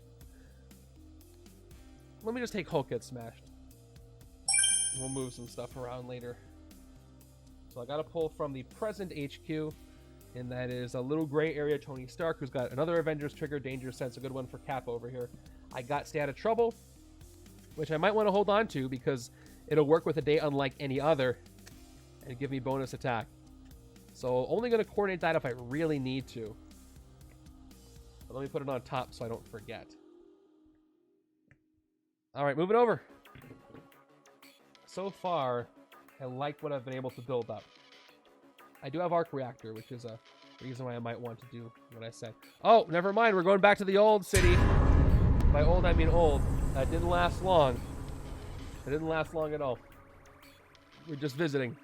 Let me just take Hulk Get Smashed. We'll move some stuff around later. So I got to pull from the present HQ, and that is a little gray area Tony Stark, who's got another Avengers trigger, Danger Sense, a good one for Cap over here. I got Stay Out of Trouble, which I might want to hold on to because it'll work with a day unlike any other and give me bonus attack. So only going to coordinate that if I really need to. But let me put it on top so I don't forget. All right, moving over. So far, I like what I've been able to build up. I do have Arc Reactor, which is a reason why I might want to do what I said. Oh, never mind. We're going back to the old city. By old, I mean old. That didn't last long. It didn't last long at all. We're just visiting.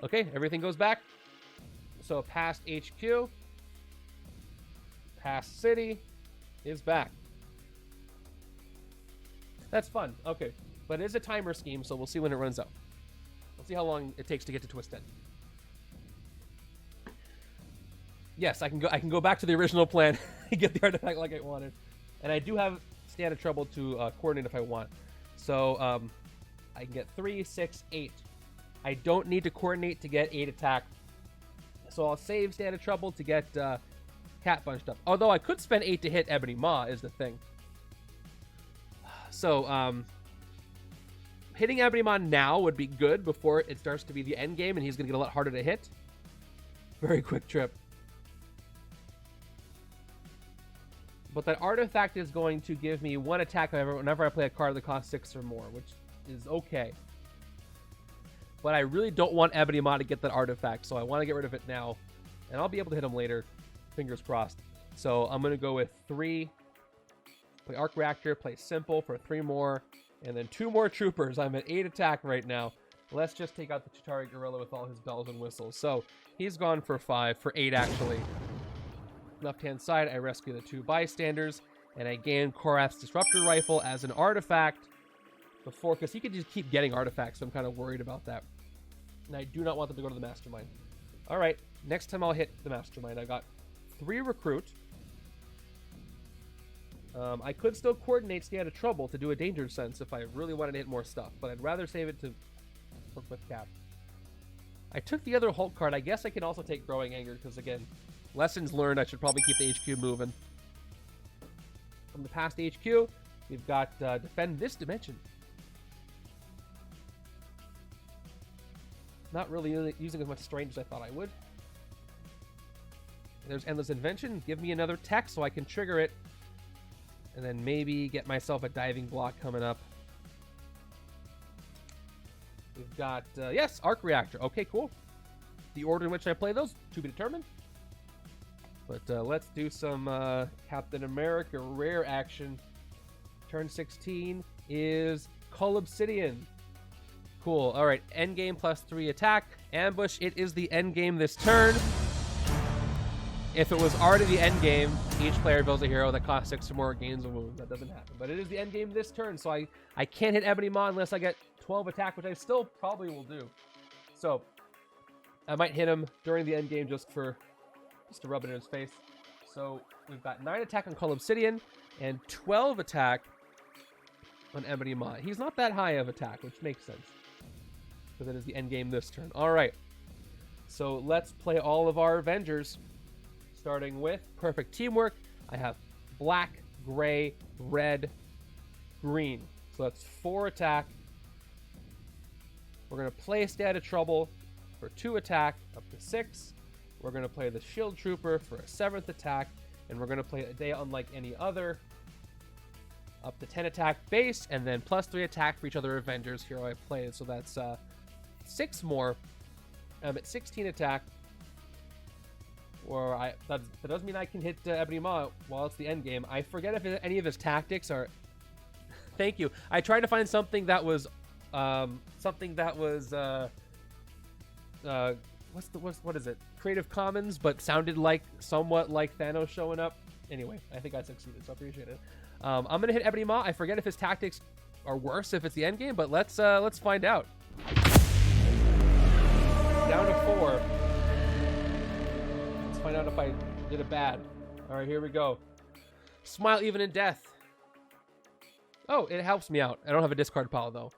Okay, everything goes back. So past HQ, past city is back. That's fun. Okay, but it is a timer scheme, so we'll see when it runs out. We'll see how long it takes to get to twist 10. Yes, I can go back to the original plan and get the artifact like I wanted. And I do have Stay Out of Trouble to coordinate if I want. So I can get 3, 6, 8. I don't need to coordinate to get 8 attack. So I'll save Stay Out of Trouble to get Cat bunched up. Although I could spend 8 to hit Ebony Maw is the thing. So hitting Ebony Maw now would be good before it starts to be the end game and he's going to get a lot harder to hit. Very quick trip. But that artifact is going to give me 1 attack whenever I play a card that costs 6 or more, which is okay. But I really don't want Ebony Maw to get that artifact, so I want to get rid of it now. And I'll be able to hit him later. Fingers crossed. So I'm going to go with 3. Play Arc Reactor, play Simple for 3 more. And then 2 more Troopers. I'm at 8 attack right now. Let's just take out the Chitauri Gorilla with all his bells and whistles. So he's gone for 5, for 8 actually. Left-hand side, I rescue the 2 bystanders, and I gain Korath's Disruptor Rifle as an artifact before, because he could just keep getting artifacts, so I'm kind of worried about that. And I do not want them to go to the Mastermind. All right, next time I'll hit the Mastermind. I got 3 Recruit. I could still coordinate Stay Out of Trouble to do a Danger Sense if I really wanted to hit more stuff, but I'd rather save it to work with Cap. I took the other Hulk card. I guess I can also take Growing Anger, because again, lessons learned, I should probably keep the HQ moving. From the past HQ, we've got Defend This Dimension. Not really using as much strain as I thought I would. There's Endless Invention. Give me another tech so I can trigger it. And then maybe get myself a diving block coming up. We've got, yes, Arc Reactor. Okay, cool. The order in which I play those, to be determined. But let's do some Captain America rare action. Turn 16 is Cull Obsidian. Cool. All right, endgame plus 3 attack. Ambush, it is the endgame this turn. If it was already the endgame, each player builds a hero that costs 6 or more gains of wounds. That doesn't happen. But it is the endgame this turn, so I can't hit Ebony Maw unless I get 12 attack, which I still probably will do. So I might hit him during the endgame just to rub it in his face. So we've got 9 attack on Cull Obsidian and 12 attack on Ebony Maw. He's not that high of attack, which makes sense, because it is the endgame this turn. All right, so let's play all of our Avengers. Starting with Perfect Teamwork, I have black, gray, red, green. So that's 4 attack. We're going to play Stay Out of Trouble for 2 attack, up to 6. We're going to play the Shield Trooper for a 7th attack. And we're going to play A Day Unlike Any Other, up to 10 attack base, and then plus 3 attack for each other Avengers hero I played. So that's 6 more. I'm at 16 attack. Or that doesn't mean I can hit Ebony Maw while it's the end game. I forget if any of his tactics are. Thank you. I tried to find something that was, what is it? Creative Commons, but sounded like somewhat like Thanos showing up. Anyway, I think I succeeded, so I appreciate it. I'm gonna hit Ebony Maw. I forget if his tactics are worse if it's the end game, but let's find out. Down to 4. Find out if I did it bad. All right, here we go. Smile even in death. Oh, it helps me out. I don't have a discard pile though.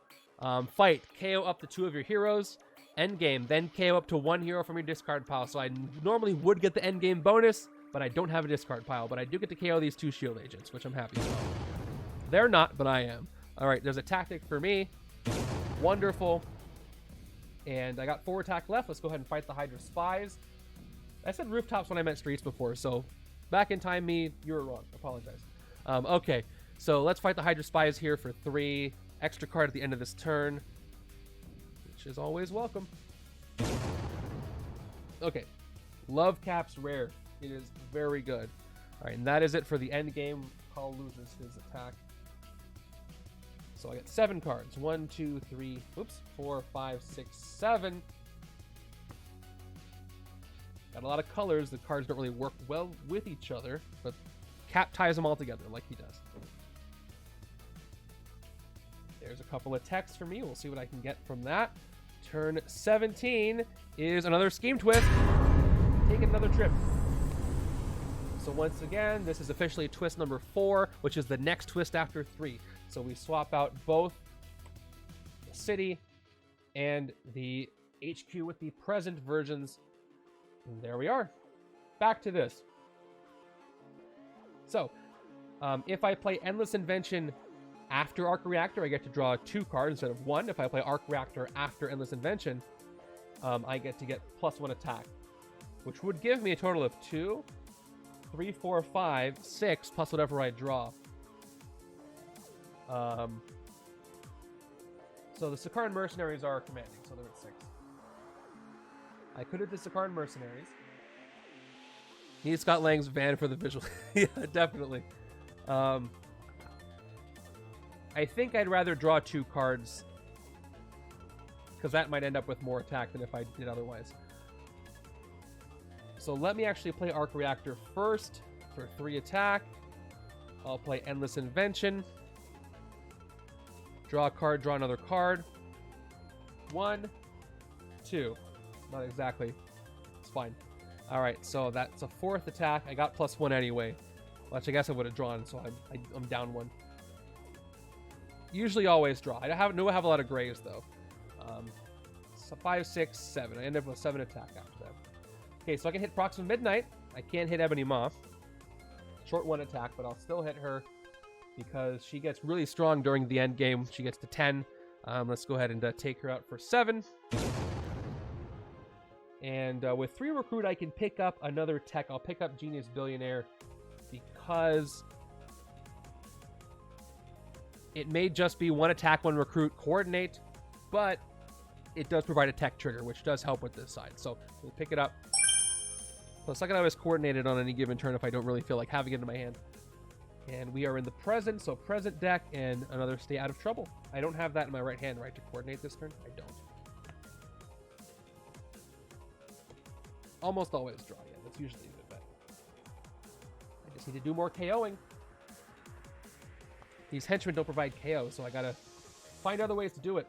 Fight. KO up to 2 of your heroes. Endgame. Then KO up to 1 hero from your discard pile. So I normally would get the endgame bonus, but I don't have a discard pile. But I do get to KO these 2 shield agents, which I'm happy about. They're not, but I am. All right, there's a tactic for me. Wonderful. And I got 4 attack left. Let's go ahead and fight the HYDRA Spies. I said rooftops when I meant streets before, so back in time, you were wrong. Apologize. Okay, so let's fight the HYDRA Spies here for 3 extra card at the end of this turn, which is always welcome. Okay, Love Cap's rare. It is very good. All right, and that is it for the end game. Paul loses his attack. So I get 7 cards. 1, 2, 3, 4, 5, 6, 7. Got a lot of colors. The cards don't really work well with each other, but Cap ties them all together like he does. There's a couple of texts for me. We'll see what I can get from that. Turn 17 is another Scheme Twist. Take another trip. So once again, this is officially twist number 4, which is the next twist after 3. So we swap out both the city and the HQ with the present versions. And there we are. Back to this. So, if I play Endless Invention after Arc Reactor, I get to draw 2 cards instead of 1. If I play Arc Reactor after Endless Invention, I get to get +1 attack, which would give me a total of 2, 3, 4, 5, 6, plus whatever I draw. So the Sakaran Mercenaries are commanding, so they're at 6. I could have the Sakaran Mercenaries. Need Scott Lang's van for the visual. Yeah, definitely. I think I'd rather draw 2 cards, because that might end up with more attack than if I did otherwise. So let me actually play Arc Reactor first for 3 attack. I'll play Endless Invention. Draw a card, draw another card. 1, 2. Not exactly. It's fine. All right, so that's a 4th attack. I got +1 anyway, which I guess I would have drawn, so I'm down 1. Usually always draw. I have a lot of grays, though. So 5, 6, 7. I end up with 7 attack after that. Okay, so I can hit Proxima Midnight. I can't hit Ebony Maw. Short 1 attack, but I'll still hit her because she gets really strong during the end game. She gets to 10. Let's go ahead and take her out for 7. And with 3 recruit, I can pick up another tech. I'll pick up Genius Billionaire because it may just be 1 attack, 1 recruit, coordinate, but it does provide a tech trigger, which does help with this side. So we'll pick it up. Plus, I can always coordinate it on any given turn if I don't really feel like having it in my hand. And we are in the present, so present deck and another Stay Out of Trouble. I don't have that in my right hand, right, to coordinate this turn? I don't. Almost always draw, yeah. That's usually a good bet. I just need to do more KOing. These henchmen don't provide KO, so I gotta find other ways to do it.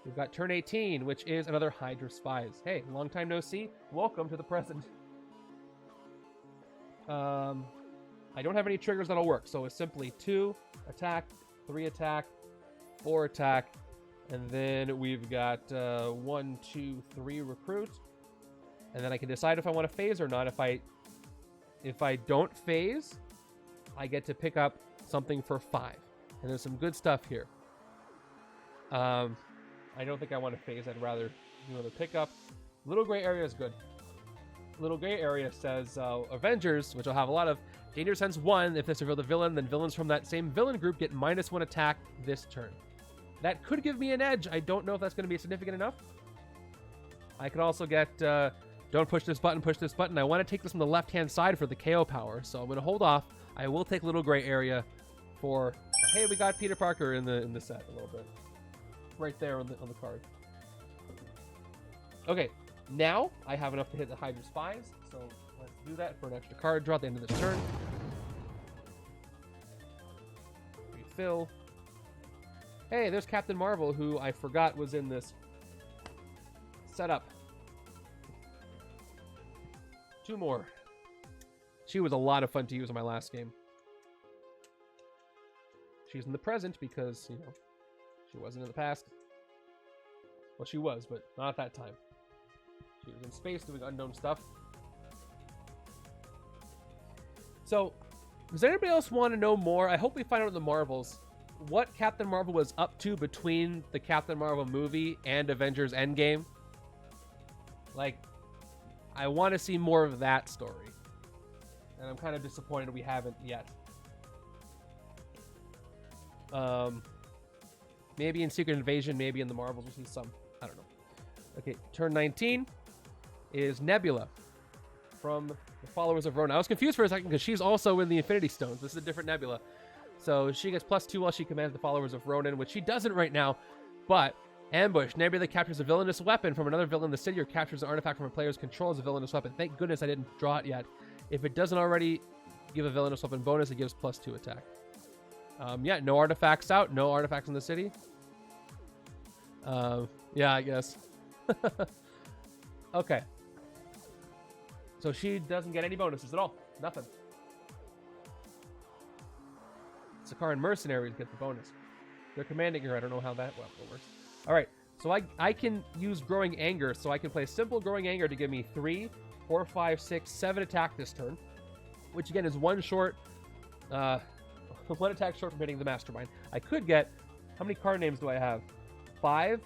We've got turn 18, which is another HYDRA Spies. Hey, long time no see. Welcome to the present. I don't have any triggers that'll work, so it's simply 2 attack, 3 attack, 4 attack, and then we've got 1, 2, 3 recruit. And then I can decide if I want to phase or not. If I don't phase, I get to pick up something for 5. And there's some good stuff here. I don't think I want to phase. I'd rather do another pickup. Little gray area is good. Little gray area says Avengers, which I'll have a lot of. Danger Sense 1, if this revealed a villain, then villains from that same villain group get -1 attack this turn. That could give me an edge. I don't know if that's going to be significant enough. I could also get don't push this button, push this button. I want to take this from the left-hand side for the KO power, so I'm going to hold off. I will take little gray area for, hey, we got Peter Parker in the set a little bit. Right there on the card. Okay, now I have enough to hit the HYDRA Spies, so let's do that for an extra card draw at the end of this turn. Refill. Hey, there's Captain Marvel, who I forgot was in this setup. 2 more. She was a lot of fun to use in my last game. She's in the present because, you know, she wasn't in the past. Well, she was, but not at that time. She was in space doing unknown stuff. So, does anybody else want to know more? I hope we find out in the Marvels what Captain Marvel was up to between the Captain Marvel movie and Avengers Endgame. Like, I want to see more of that story. And I'm kind of disappointed we haven't yet. Maybe in Secret Invasion, maybe in the Marvels, we'll see some. I don't know. Okay, turn 19 is Nebula from the Followers of Ronan. I was confused for a second because she's also in the Infinity Stones. This is a different Nebula. So she gets +2 while she commands the Followers of Ronan, which she doesn't right now. But ambush. Nebula captures a villainous weapon from another villain in the city or captures an artifact from a player's control as a villainous weapon. Thank goodness I didn't draw it yet. If it doesn't already give a villainous weapon bonus, it gives +2 attack. Yeah, no artifacts out. No artifacts in the city. Yeah, I guess. Okay. So she doesn't get any bonuses at all. Nothing. Sakaran mercenaries get the bonus. They're commanding her. I don't know how that works. All right. So I can use Growing Anger. So I can play simple Growing Anger to give me 3, 4, 5, 6, 7 attack this turn. Which again is 1 short. 1 attack short from hitting the Mastermind. I could get... How many card names do I have? 5.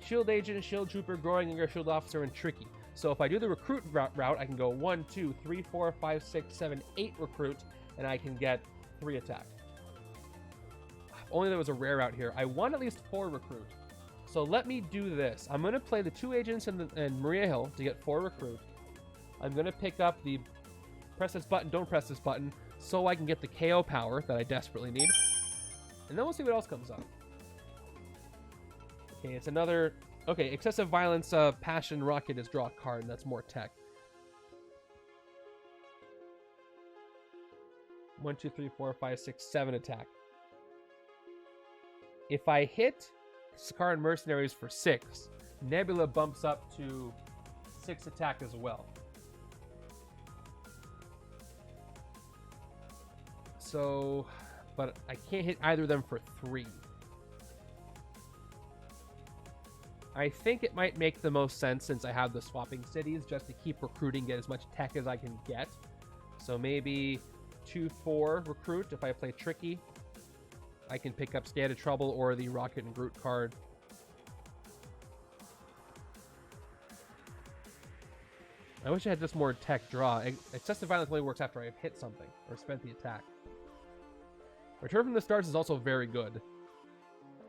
Shield Agent, Shield Trooper, Growing Anger, Shield Officer, and Tricky. So if I do the recruit route, I can go 1, 2, 3, 4, 5, 6, 7, 8 recruit, and I can get 3 attack. If only there was a rare out here. I want at least 4 recruit. So let me do this. I'm going to play the 2 agents and Maria Hill to get 4 recruit. I'm going to pick up the press this button, don't press this button, so I can get the KO power that I desperately need. And then we'll see what else comes up. Okay, it's another... Okay, Excessive Violence, Passion Rocket is draw a card, and that's more tech. 1, 2, 3, 4, 5, 6, 7 attack. If I hit Sakaran Mercenaries for 6, Nebula bumps up to 6 attack as well. So, but I can't hit either of them for 3. I think it might make the most sense since I have the swapping cities just to keep recruiting, get as much tech as I can get. So maybe 2-4 recruit. If I play tricky, I can pick up Stay Out of Trouble or the Rocket and Groot card. I wish I had just more tech draw. Excessive Violence only works after I've hit something or spent the attack. Return from the Stars is also very good.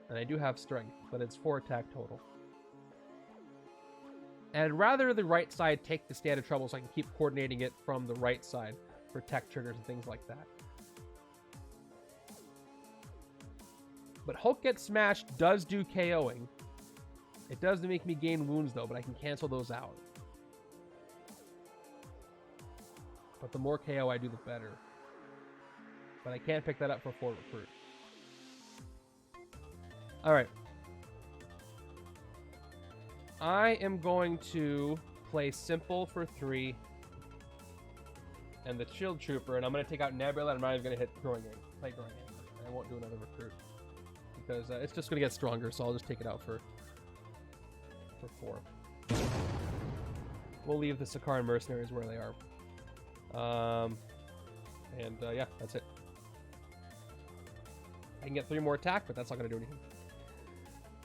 And I do have strength, but it's 4 attack total. And I'd rather the right side take the Stay Out of Trouble so I can keep coordinating it from the right side for tech triggers and things like that. But Hulk Gets Smashed does do KOing. It does make me gain wounds though, but I can cancel those out. But the more KO I do, the better. But I can't pick that up for 4 recruit. Alright. I am going to play Simple for 3. And the Shield Trooper, and I'm going to take out Nebula, and I'm not even going to hit Growing Anger. Play Growing Anger. I won't do another recruit. Because it's just going to get stronger, so I'll just take it out for 4. We'll leave the Sakaran Mercenaries where they are. Yeah, that's it. I can get 3 more attack, but that's not going to do anything.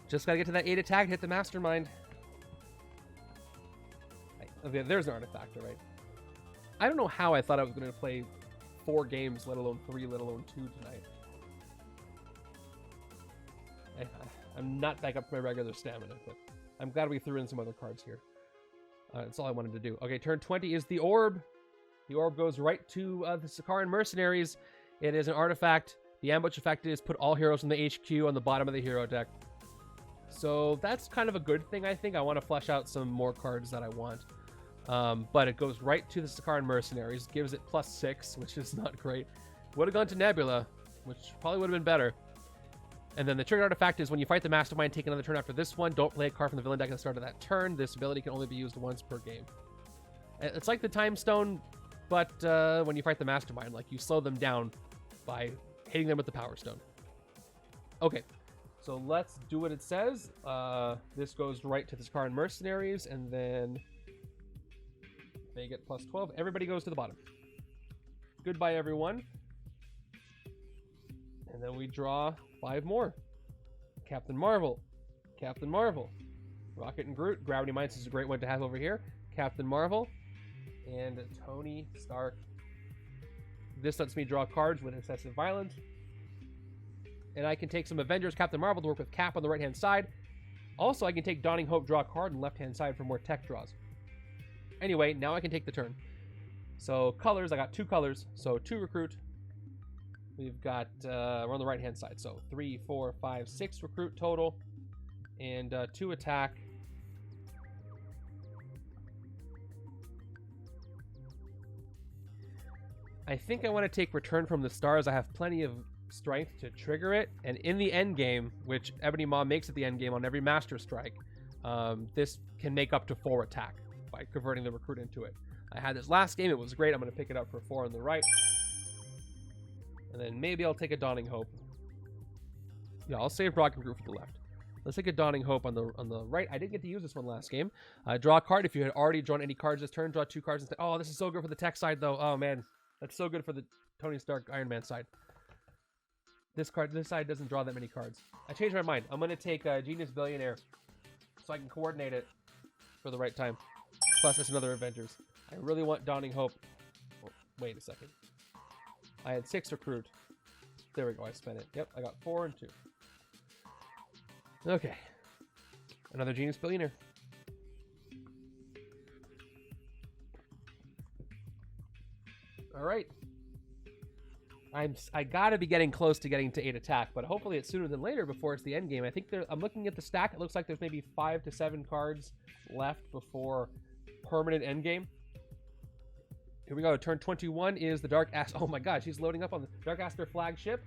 Just got to get to that 8 attack and hit the Mastermind. Okay, there's an Artifactor, right? I don't know how I thought I was going to play 4 games, let alone 3, let alone 2 tonight. I'm not back up to my regular stamina, but I'm glad we threw in some other cards here. That's all I wanted to do. Okay, turn 20 is the Orb. The Orb goes right to the Sakaran Mercenaries. It is an artifact. The ambush effect is put all heroes in the HQ on the bottom of the hero deck. So that's kind of a good thing, I think. I want to flesh out some more cards that I want. But it goes right to the Sakaran Mercenaries. Gives it +6, which is not great. Would have gone to Nebula, which probably would have been better. And then the trigger artifact is when you fight the Mastermind, take another turn after this one. Don't play a card from the villain deck at the start of that turn. This ability can only be used once per game. It's like the Time Stone, but when you fight the Mastermind, like you slow them down by hitting them with the Power Stone. Okay, so let's do what it says. This goes right to the Sakaran Mercenaries, and then they get +12. Everybody goes to the bottom. Goodbye, everyone. And then we draw 5 more. Captain Marvel. Captain Marvel. Rocket and Groot. Gravity Mines is a great one to have over here. Captain Marvel. And Tony Stark. This lets me draw cards with excessive violence. And I can take some Avengers Captain Marvel to work with Cap on the right-hand side. Also, I can take Dawning Hope, draw a card on the left-hand side for more tech draws. Anyway, now I can take the turn. So, colors. I got 2 colors. So, 2 recruit. We've got, we're on the right-hand side. So, 3, 4, 5, 6 recruit total. And 2 attack. I think I want to take Return from the Stars. I have plenty of strength to trigger it. And in the end game, which Ebony Maw makes at the end game on every Master Strike, this can make up to 4 attack by converting the recruit into it. I had this last game. It was great. I'm going to pick it up for 4 on the right. And then maybe I'll take a Dawning Hope. Yeah, I'll save Rocket and Groot for the left. Let's take a Dawning Hope on the right. I didn't get to use this one last game. Draw a card. If you had already drawn any cards this turn, draw 2 cards instead. Oh, this is so good for the tech side, though. Oh, man. That's so good for the Tony Stark Iron Man side. This side doesn't draw that many cards. I changed my mind. I'm going to take Genius Billionaire so I can coordinate it for the right time. Plus, it's another Avengers. I really want Dawning Hope. Oh, wait a second. I had 6 recruit. There we go. I spent it. Yep, I got 4 and 2. Okay. Another Genius Billionaire. All right. I gotta be getting close to getting to 8 attack, but hopefully it's sooner than later before it's the end game. I think I'm looking at the stack. It looks like there's maybe 5 to 7 cards left before permanent end game. Here we go. Turn 21 is the Dark Aster. Oh my god, she's loading up on the Dark Aster flagship.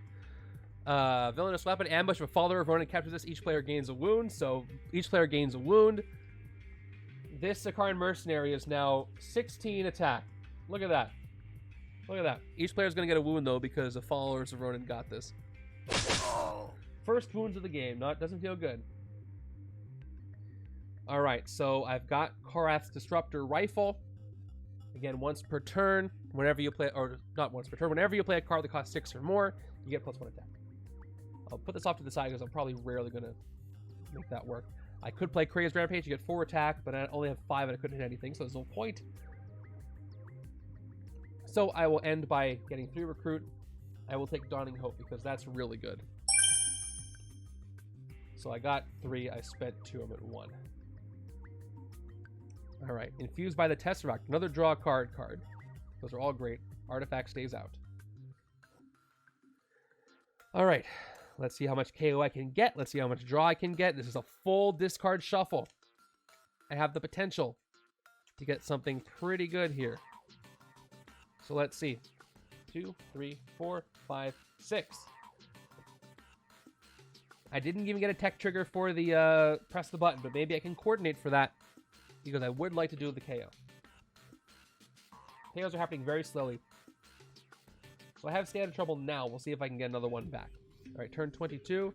Villainous weapon, ambush. If a follower of Ronan captures this, each player gains a wound. So each player gains a wound. This Sakaran Mercenary is now 16 attack. Look at that. Look at that. Each player is going to get a wound, though, because the followers of Ronan got this. First wounds of the game. Doesn't feel good. All right, so I've got Korath's Disruptor Rifle. Again, once per turn, whenever you play, or not once per turn, whenever you play a card that costs 6 or more, you get +1 attack. I'll put this off to the side because I'm probably rarely going to make that work. I could play Crazed Rampage, you get 4 attack, but I only have 5 and I couldn't hit anything, so there's no point. So I will end by getting 3 Recruit. I will take Dawning Hope because that's really good. So I got 3, I spent 2, I'm at 1. Alright, Infused by the Tesseract, another draw a card. Those are all great. Artifact stays out. Alright, let's see how much KO I can get. Let's see how much draw I can get. This is a full discard shuffle. I have the potential to get something pretty good here. So let's see. 2, 3, 4, 5, 6. I didn't even get a tech trigger for the press the button, but maybe I can coordinate for that because I would like to do the KO. KOs are happening very slowly. So I have stayed out of trouble now. We'll see if I can get another one back. All right, turn 22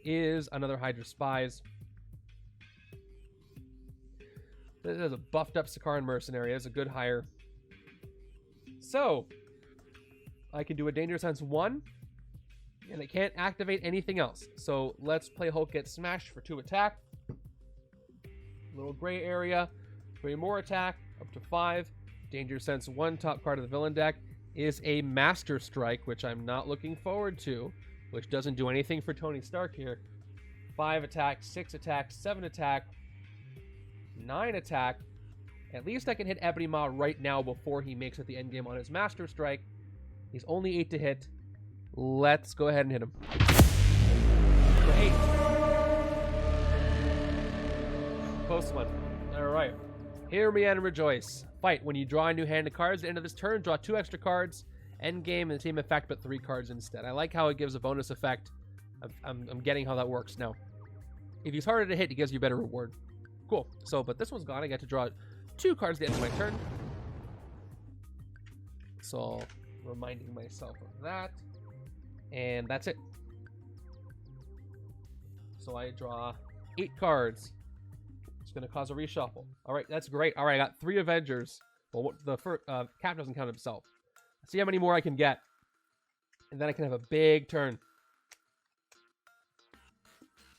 is another HYDRA Spies. This is a buffed up Sakaran Mercenary. It's a good hire. So I can do a Danger Sense 1, and I can't activate anything else. So let's play Hulk Get Smashed for 2 attack. Little gray area, 3 more attack, up to 5. Danger Sense 1, top card of the villain deck, is a Master Strike, which I'm not looking forward to, which doesn't do anything for Tony Stark here. 5 attack, 6 attack, 7 attack, 9 attack. At least I can hit Ebony Maw right now before he makes it the endgame on his Master Strike. He's only 8 to hit. Let's go ahead and hit him. Great. Close one. Alright. Hear me and rejoice. Fight. When you draw a new hand of cards at the end of this turn, draw 2 extra cards. End game and the same effect, but 3 cards instead. I like how it gives a bonus effect. I'm getting how that works now. If he's harder to hit, he gives you a better reward. Cool. So, but this one's gone. I get to draw 2 cards at the end of my turn. So, reminding myself of that. And that's it. So I draw 8 cards. It's going to cause a reshuffle. All right, that's great. All right, I got 3 Avengers. Well, the first Cap doesn't count himself. Let's see how many more I can get. And then I can have a big turn.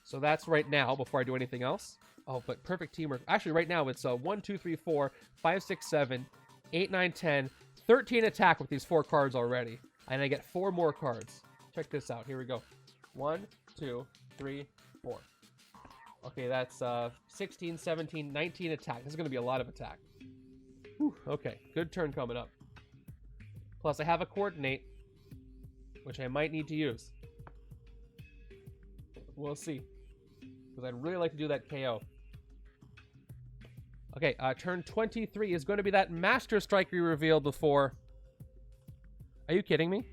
So that's right now before I do anything else. Oh, but perfect teamwork. Actually, right now it's 1, 2, 3, 4, 5, 6, 7, 8, 9, 10, 13 attack with these 4 cards already. And I get 4 more cards. Check this out. Here we go. 1, 2, 3, 4. Okay, that's 16, 17, 19 attack. This is going to be a lot of attack. Whew, okay, good turn coming up. Plus, I have a coordinate, which I might need to use. We'll see. Because I'd really like to do that KO. Okay, turn 23 is going to be that Master Strike we revealed before. Are you kidding me?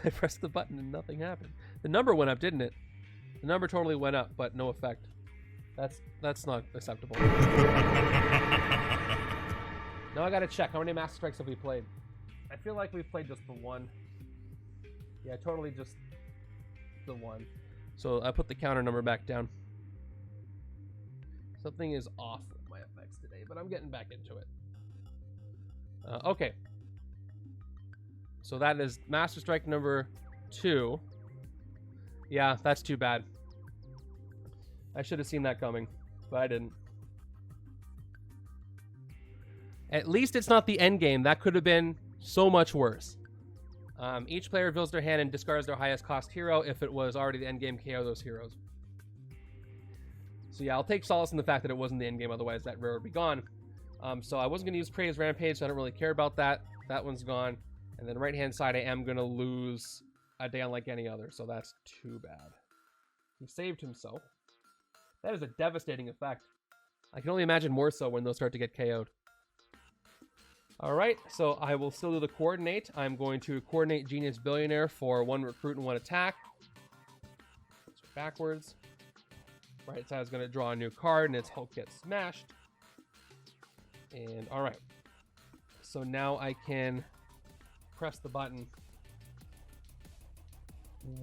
I pressed the button and nothing happened. The number went up, didn't it? The number totally went up, but no effect. That's not acceptable. Now I gotta check. How many Master Strikes have we played? I feel like we've played just the 1. Yeah, totally just the 1. So I put the counter number back down. Something is off with my effects today, but I'm getting back into it. Okay. So that is Master Strike number 2. Yeah, that's too bad. I should have seen that coming, but I didn't. At least it's not the end game. That could have been so much worse. Each player reveals their hand and discards their highest cost hero. If it was already the end game, KO those heroes. So yeah, I'll take solace in the fact that it wasn't the end game, otherwise that rare would be gone. So I wasn't going to use Crazed Rampage, so I don't really care about that. That one's gone. And then right hand side, I am going to lose a day unlike any other, so that's too bad. He saved himself. That is a devastating effect. I can only imagine more so when those start to get KO'd. Alright, so I will still do the coordinate. I'm going to coordinate Genius Billionaire for 1 recruit and 1 attack. So backwards. Right side is going to draw a new card, and its Hulk gets smashed. And alright. So now I can press the button.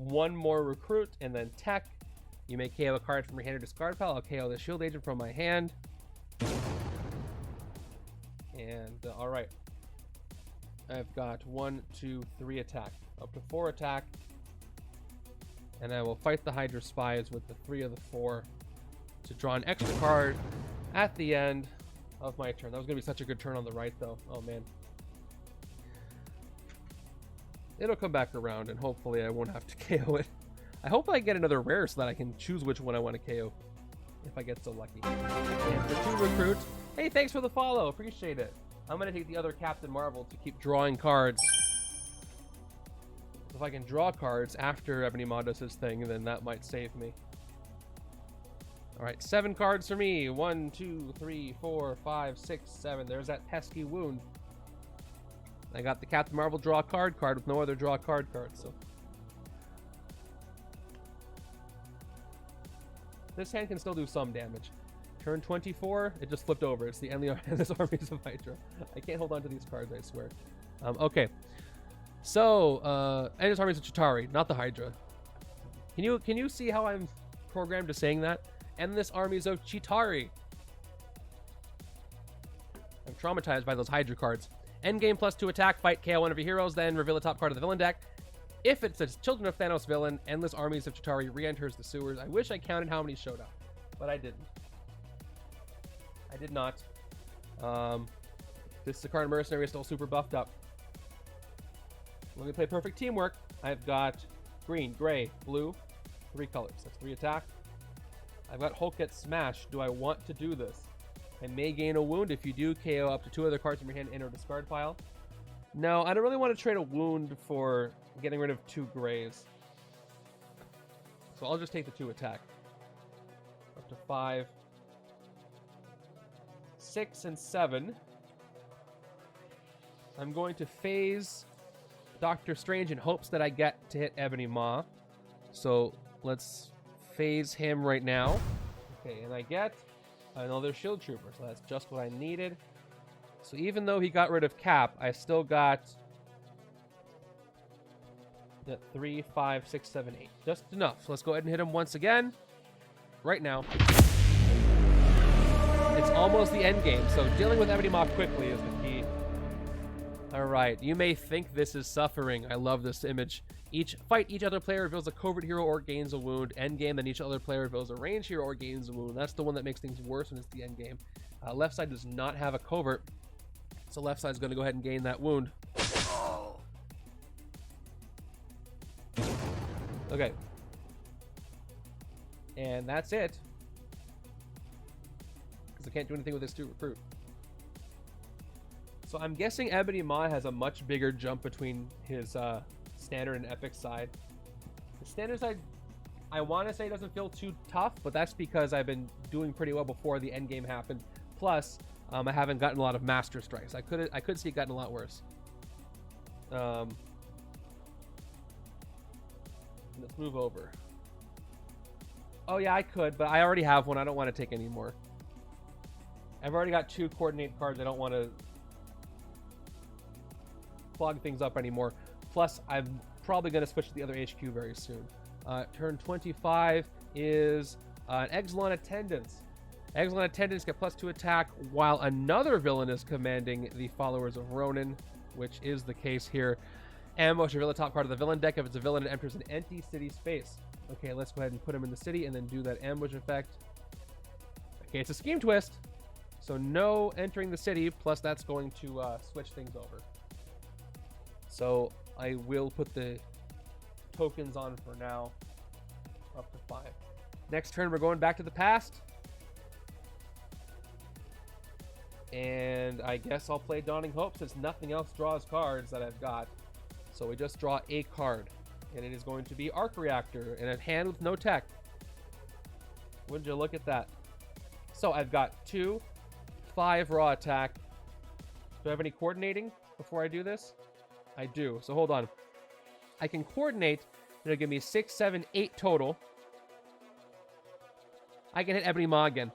1 more recruit, and then tech. You may KO a card from your hand or discard pile. I'll KO the shield agent from my hand. And, alright. I've got 1, 2, 3 attack. Up to 4 attack. And I will fight the Hydra Spies with the 3 of the 4 to draw an extra card at the end of my turn. That was going to be such a good turn on the right, though. Oh, man. It'll come back around, and hopefully I won't have to KO it. I hope I get another rare so that I can choose which one I want to KO, if I get so lucky. And for 2 recruits, hey, thanks for the follow. Appreciate it. I'm going to take the other Captain Marvel to keep drawing cards. If I can draw cards after Ebony Maw does his thing, then that might save me. Alright, 7 cards for me. 1, 2, 3, 4, 5, 6, 7. There's that pesky wound. I got the Captain Marvel draw card with no other draw card so. This hand can still do some damage. Turn 24, it just flipped over. It's the endless armies of Hydra. I can't hold on to these cards, I swear. Okay. So, endless armies of Chitauri, not the Hydra. Can you see how I'm programmed to saying that? Endless armies of Chitauri. I'm traumatized by those Hydra cards. Endgame +2 attack, fight, KO one of your heroes, then reveal the top card of the villain deck. If it says Children of Thanos villain, Endless Armies of Chitauri re-enters the sewers. I wish I counted how many showed up, but I didn't. I did not. This Sakaran Mercenary is still super buffed up. Let me play perfect teamwork. I've got green, gray, blue, 3 colors. That's 3 attack. I've got Hulk at Smash. Do I want to do this? I may gain a wound. If you do, KO up to 2 other cards from your hand in or discard pile. No, I don't really want to trade a wound for getting rid of 2 grays. So I'll just take the 2 attack. Up to 5, 6, and 7. I'm going to phase Doctor Strange in hopes that I get to hit Ebony Maw. So let's phase him right now. Okay, and I get another Shield Trooper, so that's just what I needed. So even though he got rid of Cap, I still got the 3, 5, 6, 7, 8. Just enough. So let's go ahead and hit him once again. Right now. It's almost the end game, so dealing with Ebony Maw quickly is the key. Alright, you may think this is suffering. I love this image. Each other player reveals a covert hero or gains a wound. End game, then each other player reveals a ranged hero or gains a wound. That's the one that makes things worse when it's the end game. Left side does not have a covert, so left side's going to go ahead and gain that wound. Okay. And that's it. Because I can't do anything with this 2 recruit. So I'm guessing Ebony Maw has a much bigger jump between his standard and epic side. The standard side, I want to say, doesn't feel too tough, but that's because I've been doing pretty well before the end game happened. Plus, I haven't gotten a lot of master strikes. I could see it gotten a lot worse. Let's move over. Oh yeah, I could, but I already have one. I don't want to take any more. I've already got 2 coordinate cards. I don't want to clog things up anymore. Plus, I'm probably going to switch to the other HQ very soon. Turn 25 is an Exelon Attendance. Exelon Attendants get +2 attack while another villain is commanding the followers of Ronan, which is the case here. Ambush reveal the top card of the villain deck. If it's a villain, it enters an empty city space. Okay, let's go ahead and put him in the city and then do that ambush effect. Okay, it's a scheme twist. So no entering the city, plus that's going to switch things over. So I will put the tokens on for now, up to 5. Next turn, we're going back to the past. And I guess I'll play Dawning Hope since nothing else draws cards that I've got. So we just draw a card. And it is going to be Arc Reactor in a hand with no tech. Would you look at that? So I've got 2, 5 raw attack. Do I have any coordinating before I do this? I do. So hold on. I can coordinate. It'll give me 6, 7, 8 total. I can hit Ebony Maw again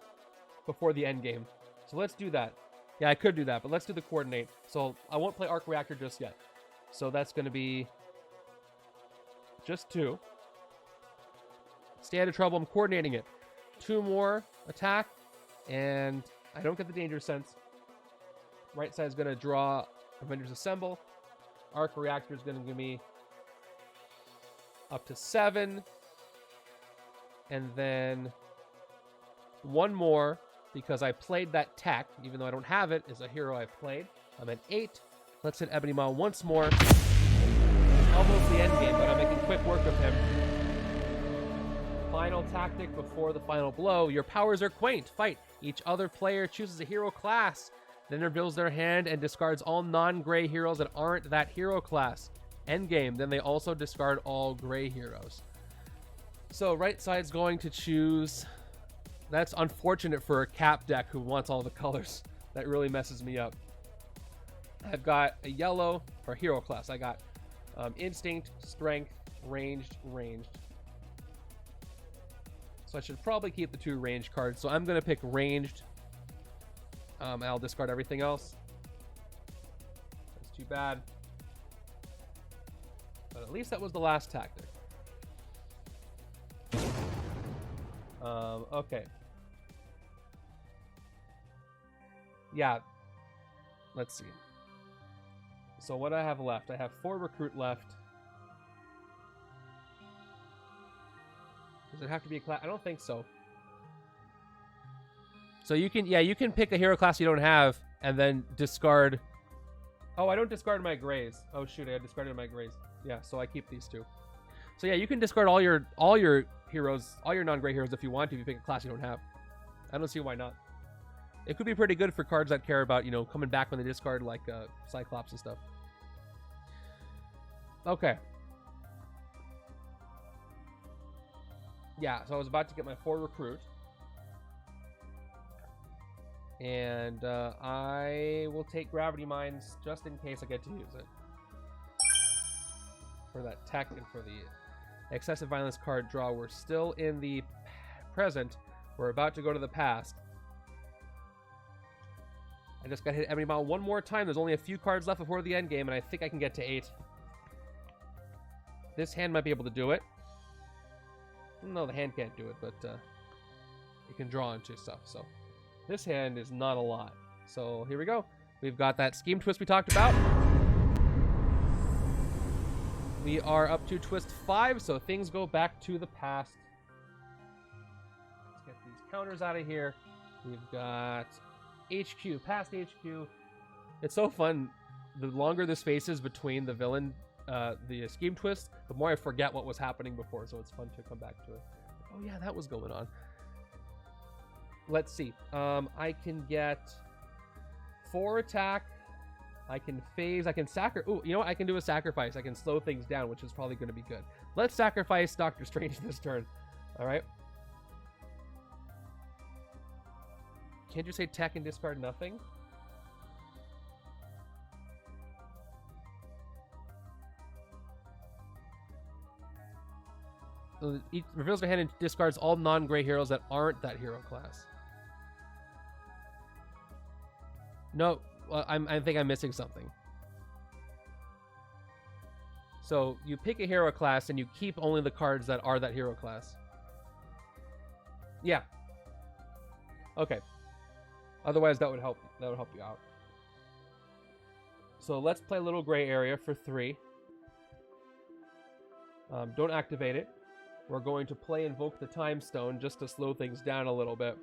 before the end game. So let's do that. Yeah, I could do that, but let's do the coordinate. So I won't play Arc Reactor just yet. So that's going to be just 2. Stay out of trouble. I'm coordinating it. 2 more attack, and I don't get the danger sense. Right side is going to draw Avengers Assemble. Arc Reactor is going to give me up to 7. And then 1 more, because I played that tech, even though I don't have it, is a hero I played. I'm at 8. Let's hit Ebony Maw once more. Almost the end game, but I'm making quick work of him. Final tactic before the final blow. Your powers are quaint. Fight. Each other player chooses a hero class, then reveals their hand and discards all non-gray heroes that aren't that hero class. Endgame. Then they also discard all gray heroes. So right side's going to choose... That's unfortunate for a cap deck who wants all the colors. That really messes me up. I've got a yellow for hero class. I got Instinct, Strength, Ranged. So I should probably keep the 2 ranged cards. So I'm going to pick Ranged. I'll discard everything else. That's too bad. But at least that was the last tactic. Okay. Yeah. Let's see. So what do I have left? I have 4 recruit left. Does it have to be a class? I don't think so. So you can, yeah, you can pick a hero class you don't have and then discard. Oh, I don't discard my grays. Oh shoot, I discarded my grays. Yeah, so I keep these 2. So yeah, you can discard all your heroes, all your non-gray heroes if you want to, if you pick a class you don't have. I don't see why not. It could be pretty good for cards that care about, you know, coming back when they discard, like Cyclops and stuff. Okay. Yeah, so I was about to get my 4 recruit. And I will take Gravity Mines just in case I get to use it. For that tech and for the excessive violence card draw. We're still in the present. We're about to go to the past. I just got to hit Ebony Maw one more time. There's only a few cards left before the end game, and I think I can get to 8. This hand might be able to do it. No, the hand can't do it, but it can draw into stuff. So this hand is not a lot. So here we go. We've got that scheme twist we talked about. We are up to twist 5, so things go back to the past. Let's get these counters out of here. We've got HQ, past HQ. It's so fun. The longer the spaces between the villain, the scheme twist, the more I forget what was happening before, so it's fun to come back to it. Oh yeah, that was going on. Let's see. I can get 4 attack. I can phase. I can sacrifice. Ooh, you know what? I can do a sacrifice. I can slow things down, which is probably going to be good. Let's sacrifice Doctor Strange this turn. All right. Can't you say tech and discard nothing? So each reveals their hand and discards all non-gray heroes that aren't that hero class. No, I think I'm missing something. So you pick a hero class and you keep only the cards that are that hero class. Yeah. Okay. Otherwise, that would help. That would help you out. So let's play Little Gray Area for 3. Don't activate it. We're going to play Invoke the Time Stone just to slow things down a little bit.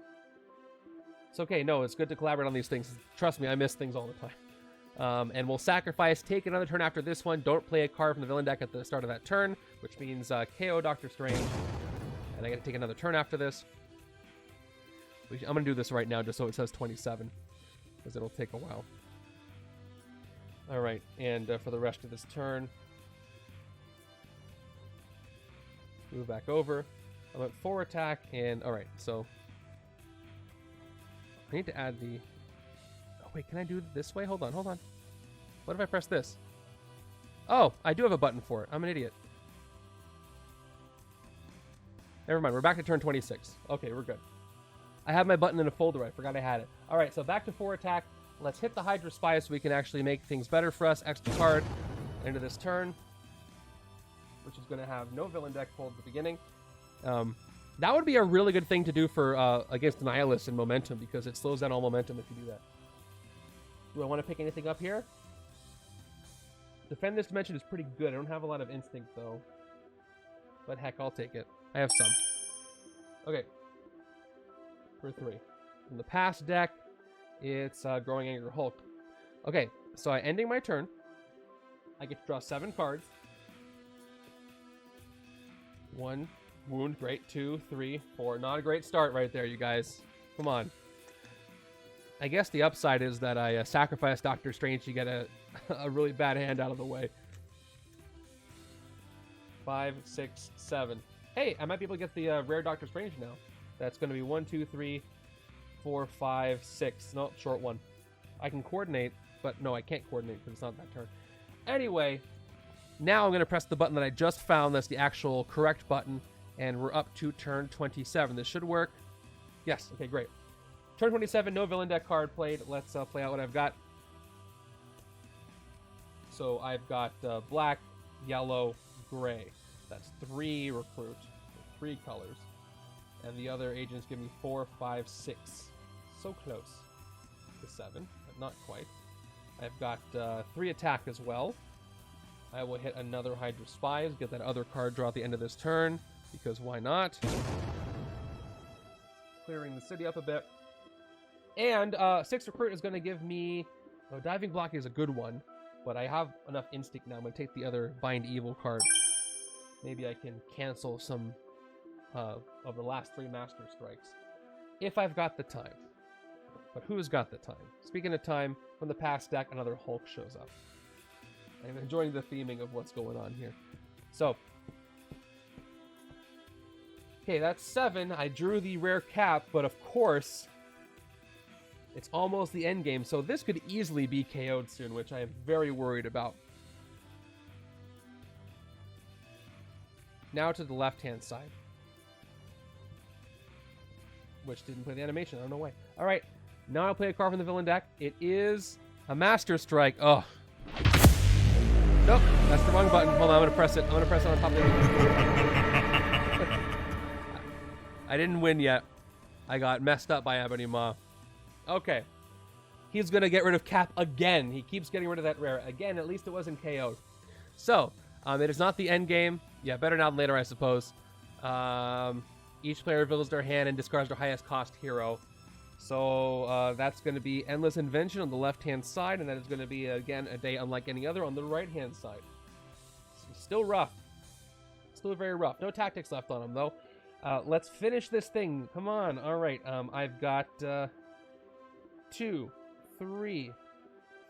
It's okay. No, it's good to collaborate on these things. Trust me, I miss things all the time. And we'll sacrifice, take another turn after this one. Don't play a card from the villain deck at the start of that turn, which means KO Doctor Strange. And I got to take another turn after this. I'm going to do this right now just so it says 27, because it'll take a while. All right, and for the rest of this turn, move back over. I went 4 attack, and all right, so I need to add the... Oh, wait, can I do it this way? Hold on, hold on. What if I press this? Oh, I do have a button for it. I'm an idiot. Never mind, we're back to turn 26. Okay, we're good. I have my button in a folder. I forgot I had it. All right, so back to 4 attack. Let's hit the HYDRA Spies so we can actually make things better for us. Extra card into this turn, which is going to have no villain deck pulled at the beginning. That would be a really good thing to do for against Nihilus and Momentum, because it slows down all momentum if you do that. Do I want to pick anything up here? Defend this dimension is pretty good. I don't have a lot of instinct, though. But heck, I'll take it. I have some. Okay. For 3. In the past deck, it's Growing Anger Hulk. Okay, so ending my turn, I get to draw 7 cards. 1, wound, great. 2, 3, 4. Not a great start right there, you guys. Come on. I guess the upside is that I sacrifice Doctor Strange to get a really bad hand out of the way. 5, 6, 7. Hey, I might be able to get the rare Doctor Strange now. That's going to be 1, 2, 3, 4, 5, 6. No, short one. I can coordinate, but no, I can't coordinate because it's not that turn. Anyway, now I'm going to press the button that I just found. That's the actual correct button, and we're up to turn 27. This should work. Yes, okay, great. Turn 27, no villain deck card played. Let's play out what I've got. So I've got black, yellow, gray. That's 3 recruit, 3 colors. And the other agents give me 4, 5, 6. So close to 7, but not quite. I've got 3 attack as well. I will hit another HYDRA Spies, get that other card draw at the end of this turn, because why not? Clearing the city up a bit. And 6 recruit is going to give me... Oh, diving block is a good one, but I have enough instinct now. I'm going to take the other Bind Evil card. Maybe I can cancel some of the last 3 Master Strikes. If I've got the time. But who's got the time? Speaking of time, from the past deck, another Hulk shows up. I'm enjoying the theming of what's going on here. So. Okay, that's 7. I drew the rare cap, but of course... It's almost the end game, so this could easily be KO'd soon, which I am very worried about. Now to the left-hand side. Which didn't play the animation, I don't know why. Alright, now I'll play a card from the villain deck. It is a Master Strike. Oh. Nope, that's the wrong button. Hold on, I'm going to press it. I'm going to press it on top of it. I didn't win yet. I got messed up by Ebony Maw. Okay. He's going to get rid of Cap again. He keeps getting rid of that rare. Again, at least it wasn't KO'd. So, it is not the end game. Yeah, better now than later, I suppose. Each player reveals their hand and discards their highest cost hero. So, that's going to be Endless Invention on the left-hand side, and that is going to be, again, a day unlike any other on the right-hand side. Still rough. Still very rough. No tactics left on him, though. Let's finish this thing. Come on. All right. I've got... 2, 3,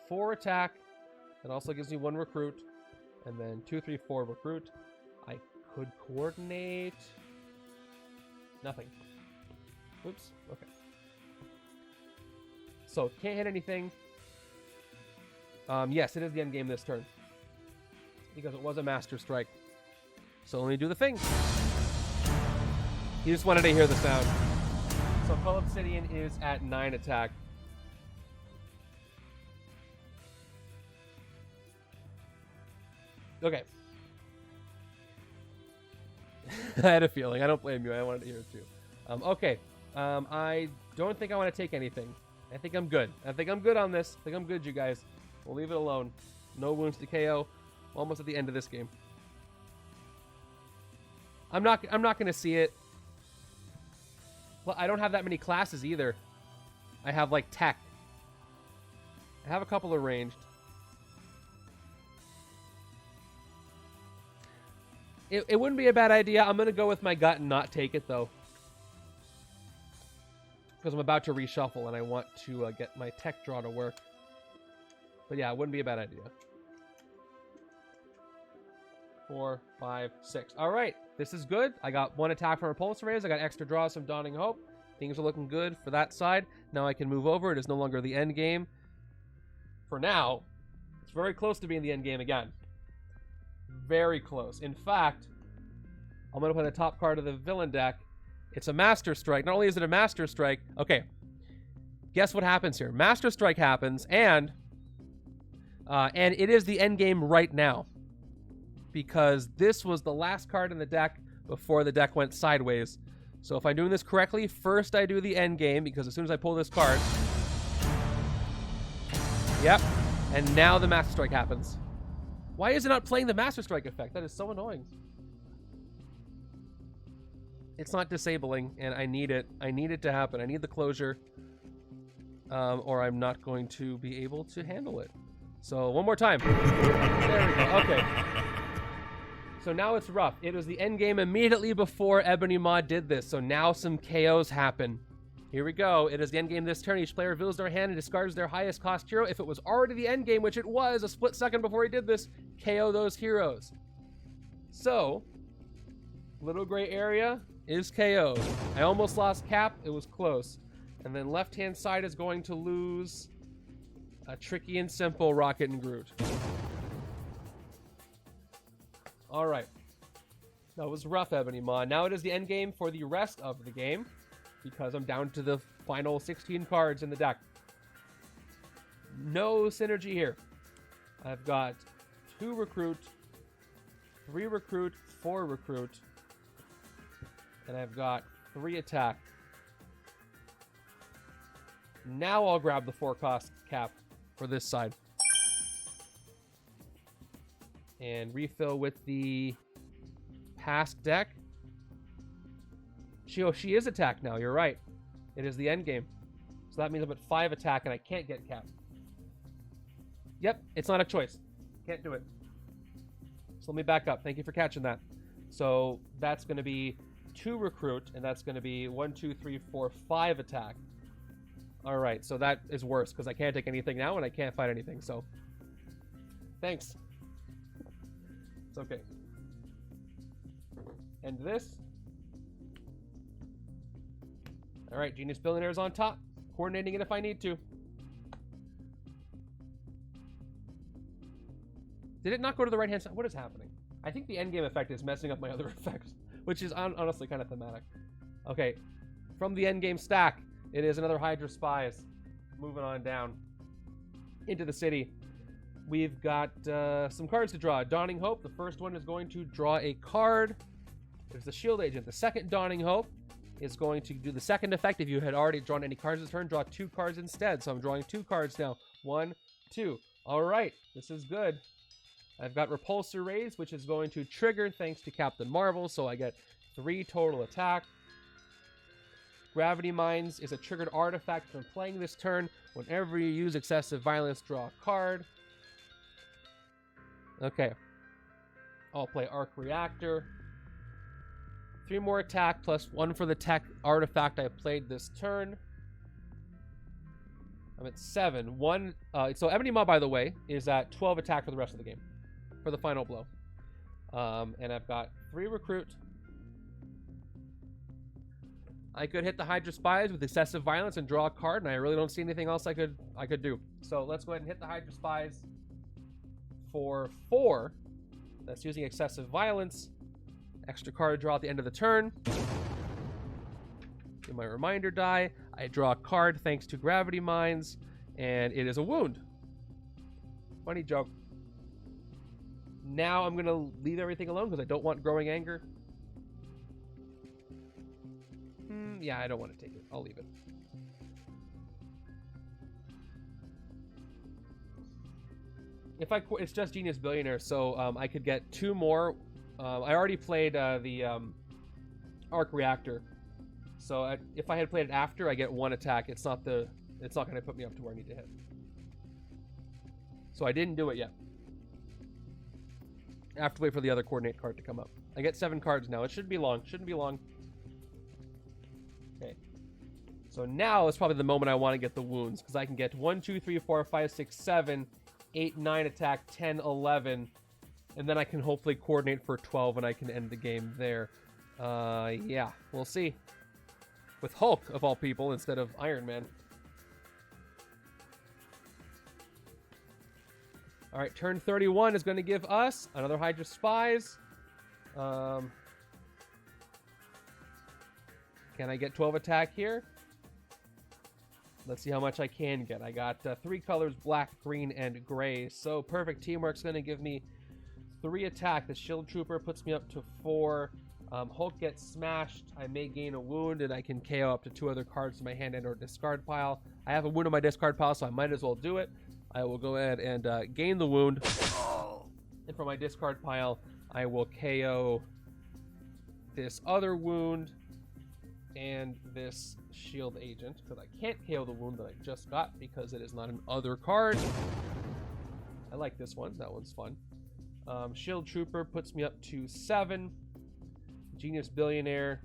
4 attack. That also gives me 1 recruit. And then 2, 3, 4 recruit. I could coordinate. Nothing. Oops. Okay. So, can't hit anything. Yes, it is the end game this turn. Because it was a Master Strike. So, let me do the thing. He just wanted to hear the sound. So, Cull Obsidian is at 9 attack. Okay. I had a feeling. I don't blame you. I wanted to hear it too. Okay. I don't think I want to take anything. I think I'm good. I think I'm good on this. I think I'm good, you guys. We'll leave it alone. No wounds to KO. Almost at the end of this game. I'm not going to see it. Well, I don't have that many classes either. I have like tech. I have a couple arranged. It wouldn't be a bad idea. I'm going to go with my gut and not take it, though. Because I'm about to reshuffle, and I want to get my tech draw to work. But yeah, it wouldn't be a bad idea. 4, 5, 6. All right, this is good. I got 1 attack from Repulsor Rays. I got extra draws from Dawning Hope. Things are looking good for that side. Now I can move over. It is no longer the end game. For now, it's very close to being the end game again. Very close. In fact, I'm going to play the top card of the villain deck. It's a Master Strike. Not only is it a Master Strike... Okay. Guess what happens here? Master Strike happens, and it is the end game right now. Because this was the last card in the deck before the deck went sideways. So if I'm doing this correctly, first I do the end game, because as soon as I pull this card... Yep. And now the Master Strike happens. Why is it not playing the Master Strike effect? That is so annoying. It's not disabling, and I need it. I need it to happen. I need the closure, or I'm not going to be able to handle it. So one more time. There we go. Okay. So now it's rough. It was the end game immediately before Ebony Maw did this. So now some KOs happen. Here we go. It is the end game this turn. Each player reveals their hand and discards their highest cost hero. If it was already the end game, which it was a split second before he did this, KO those heroes. So, little gray area is KO. I almost lost Cap. It was close. And then left-hand side is going to lose a tricky and simple Rocket and Groot. All right. That was rough, Ebony Maw. Now it is the end game for the rest of the game, because I'm down to the final 16 cards in the deck. No synergy here. I've got 2 Recruit, 3 Recruit, 4 Recruit, and I've got 3 Attack. Now I'll grab the 4 cost Cap for this side. And refill with the past deck. She is attack now, you're right. It is the end game. So that means I'm at 5 attack and I can't get Cap. Yep, it's not a choice. Can't do it. So let me back up. Thank you for catching that. So that's going to be 2 Recruit, and that's going to be 1, 2, 3, 4, 5 attack. Alright, so that is worse, because I can't take anything now and I can't fight anything, so... Thanks. It's okay. And this... Alright, Genius Billionaire is on top. Coordinating it if I need to. Did it not go to the right-hand side? What is happening? I think the endgame effect is messing up my other effects, which is honestly kind of thematic. Okay, from the endgame stack, it is another HYDRA Spies. Moving on down into the city. We've got some cards to draw. Dawning Hope. The first one is going to draw a card. There's the Shield Agent. The second Dawning Hope is going to do the second effect. If you had already drawn any cards this turn, draw 2 cards instead. So I'm drawing 2 cards now. 1, 2. All right, this is good. I've got Repulsor Raise, which is going to trigger thanks to Captain Marvel, so I get 3 total attack. Gravity Mines is a triggered artifact from playing this turn. Whenever you use excessive violence, draw a card. Okay. I'll play Arc Reactor. 3 more attack, plus 1 for the tech artifact I played this turn. I'm at 7. So Ebony Maw, by the way, is at 12 attack for the rest of the game. For the final blow. And I've got 3 Recruit. I could hit the HYDRA Spies with excessive violence and draw a card, and I really don't see anything else I could do. So let's go ahead and hit the HYDRA Spies for 4. That's using excessive violence. Extra card draw at the end of the turn. In my reminder die, I draw a card thanks to Gravity Mines, and it is a wound. Funny joke. Now I'm going to leave everything alone because I don't want Growing Anger. Yeah, I don't want to take it. I'll leave it. It's just Genius Billionaire, so I could get 2 more. I already played the Arc Reactor, so if I had played it after, I get 1 attack. It's not going to put me up to where I need to hit. So I didn't do it yet. I have to wait for the other coordinate card to come up. I get 7 cards now. It shouldn't be long. Shouldn't be long. Okay. So now is probably the moment I want to get the wounds, because I can get 1, 2, 3, 4, 5, 6, 7, 8, 9 attack, 10, 11, and then I can hopefully coordinate for 12 and I can end the game there. Yeah, we'll see. With Hulk, of all people, instead of Iron Man. All right, turn 31 is going to give us another HYDRA Spies. Can I get 12 attack here? Let's see how much I can get. I got 3 colors, black, green, and gray. So perfect teamwork's going to give me 3 attack. The Shield Trooper puts me up to 4. Hulk gets smashed. I may gain a wound, and I can KO up to 2 other cards in my hand and or discard pile. I have a wound on my discard pile, so I might as well do it. I will go ahead and gain the wound. And from my discard pile, I will KO this other wound and this shield agent, because I can't KO the wound that I just got because it is not an other card. I like this one. That one's fun. Shield Trooper puts me up to 7. Genius Billionaire,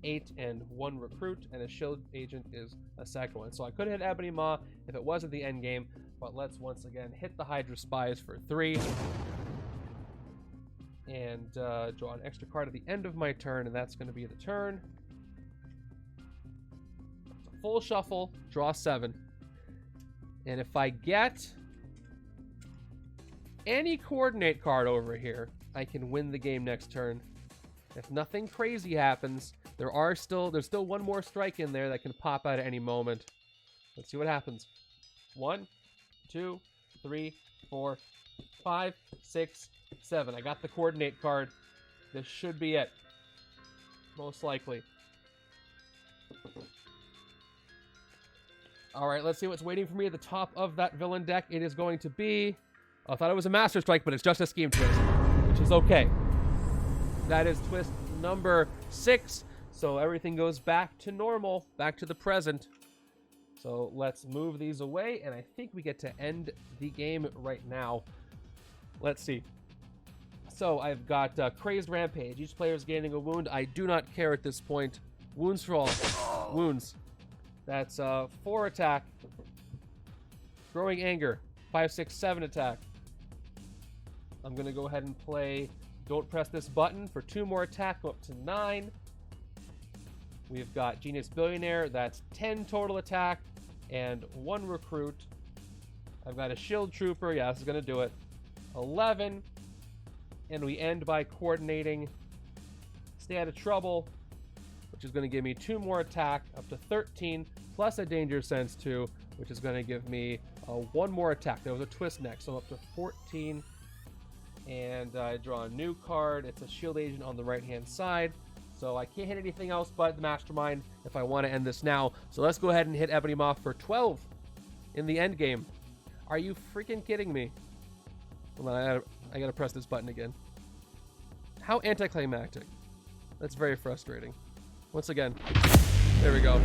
8 and 1 recruit, and a shield agent is a second one. So I could hit Ebony Maw if it wasn't the end game, but let's once again hit the HYDRA Spies for 3 and draw an extra card at the end of my turn, and that's going to be the turn. It's a full shuffle, draw 7, and if I get any coordinate card over here, I can win the game next turn. If nothing crazy happens, there's still one more strike in there that can pop out at any moment. Let's see what happens. 1, 2, 3, 4, 5, 6, 7. I got the coordinate card. This should be it. Most likely. Alright, let's see what's waiting for me at the top of that villain deck. It is going to be... I thought it was a Master Strike, but it's just a Scheme Twist, which is okay. That is twist number 6. So everything goes back to normal, back to the present. So let's move these away, and I think we get to end the game right now. Let's see. So I've got Crazed Rampage. Each player is gaining a wound. I do not care at this point. Wounds for all. Wounds. That's 4 attack. Growing Anger. 5, 6, 7 attack. I'm going to go ahead and play Don't Press This Button for 2 more attack, go up to 9. We've got Genius Billionaire. That's 10 total attack and 1 recruit. I've got a Shield Trooper. Yeah, this is going to do it. 11. And we end by coordinating Stay Out of Trouble, which is going to give me 2 more attack, up to 13, plus a Danger Sense 2, which is going to give me 1 more attack. There was a twist next, so I'm up to 14. And I draw a new card. It's a Shield Agent on the right-hand side. So I can't hit anything else but the Mastermind if I want to end this now. So let's go ahead and hit Ebony Maw for 12 in the end game. Are you freaking kidding me? Hold on, I gotta press this button again. How anticlimactic. That's very frustrating. Once again, there we go.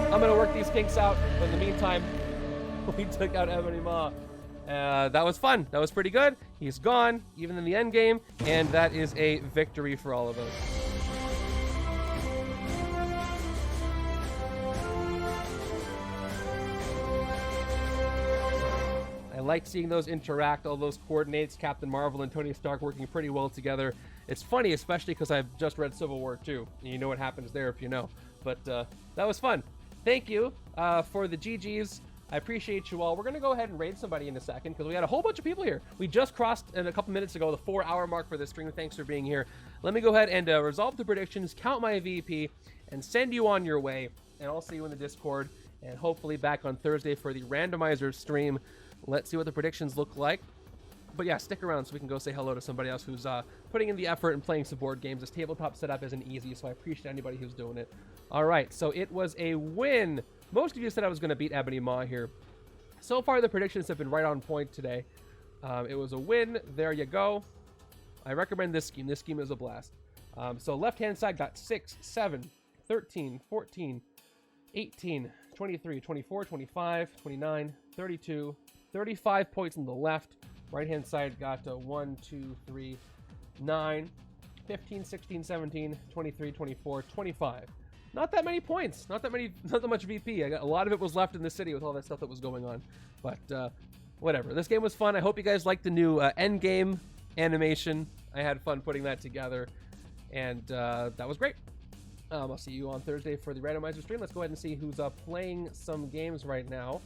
I'm gonna work these kinks out, but in the meantime, we took out Ebony Maw. That was fun. That was pretty good. He's gone, even in the end game, and that is a victory for all of us. I like seeing those interact, all those coordinates, Captain Marvel and Tony Stark working pretty well together. It's funny, especially because I've just read Civil War 2, and you know what happens there if you know. But that was fun. Thank you for the GGs. I appreciate you all. We're going to go ahead and raid somebody in a second because we got a whole bunch of people here. We just crossed in a couple minutes ago the 4-hour mark for this stream. Thanks for being here. Let me go ahead and resolve the predictions, count my VP, and send you on your way. And I'll see you in the Discord and hopefully back on Thursday for the randomizer stream. Let's see what the predictions look like. But yeah, stick around so we can go say hello to somebody else who's putting in the effort and playing some board games. This tabletop setup isn't easy, so I appreciate anybody who's doing it. All right, so it was a win. Most of you said I was going to beat Ebony Maw here. So far, the predictions have been right on point today. It was a win. There you go. I recommend this scheme. This scheme is a blast. So left-hand side got 6, 7, 13, 14, 18, 23, 24, 25, 29, 32, 35 points on the left. Right-hand side got 1, 2, 3, 9, 15, 16, 17, 23, 24, 25. Not that many points. Not that much VP. A lot of it was left in the city with all that stuff that was going on. But whatever. This game was fun. I hope you guys liked the new end game animation. I had fun putting that together. And that was great. I'll see you on Thursday for the randomizer stream. Let's go ahead and see who's playing some games right now.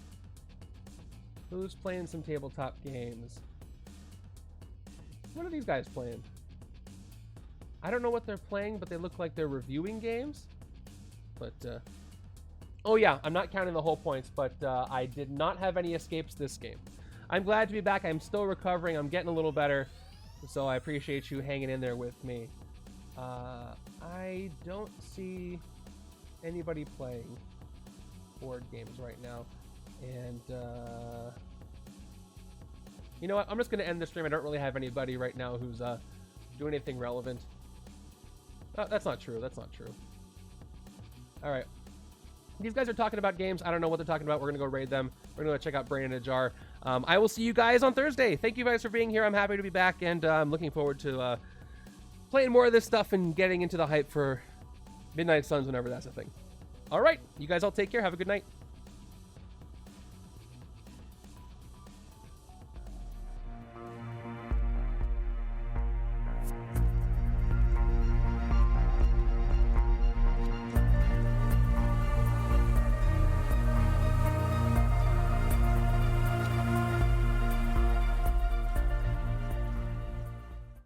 Who's playing some tabletop games? What are these guys playing? I don't know what they're playing, but they look like they're reviewing games. But, oh yeah, I'm not counting the whole points, but I did not have any escapes this game. I'm glad to be back. I'm still recovering. I'm getting a little better. So I appreciate you hanging in there with me. I don't see anybody playing board games right now. And, you know what? I'm just going to end the stream. I don't really have anybody right now who's doing anything relevant. That's not true. That's not true. All right. These guys are talking about games. I don't know what they're talking about. We're going to go raid them. We're going to go check out Brain in a Jar. I will see you guys on Thursday. Thank you guys for being here. I'm happy to be back, and I'm looking forward to playing more of this stuff and getting into the hype for Midnight Suns whenever that's a thing. All right. You guys all take care. Have a good night.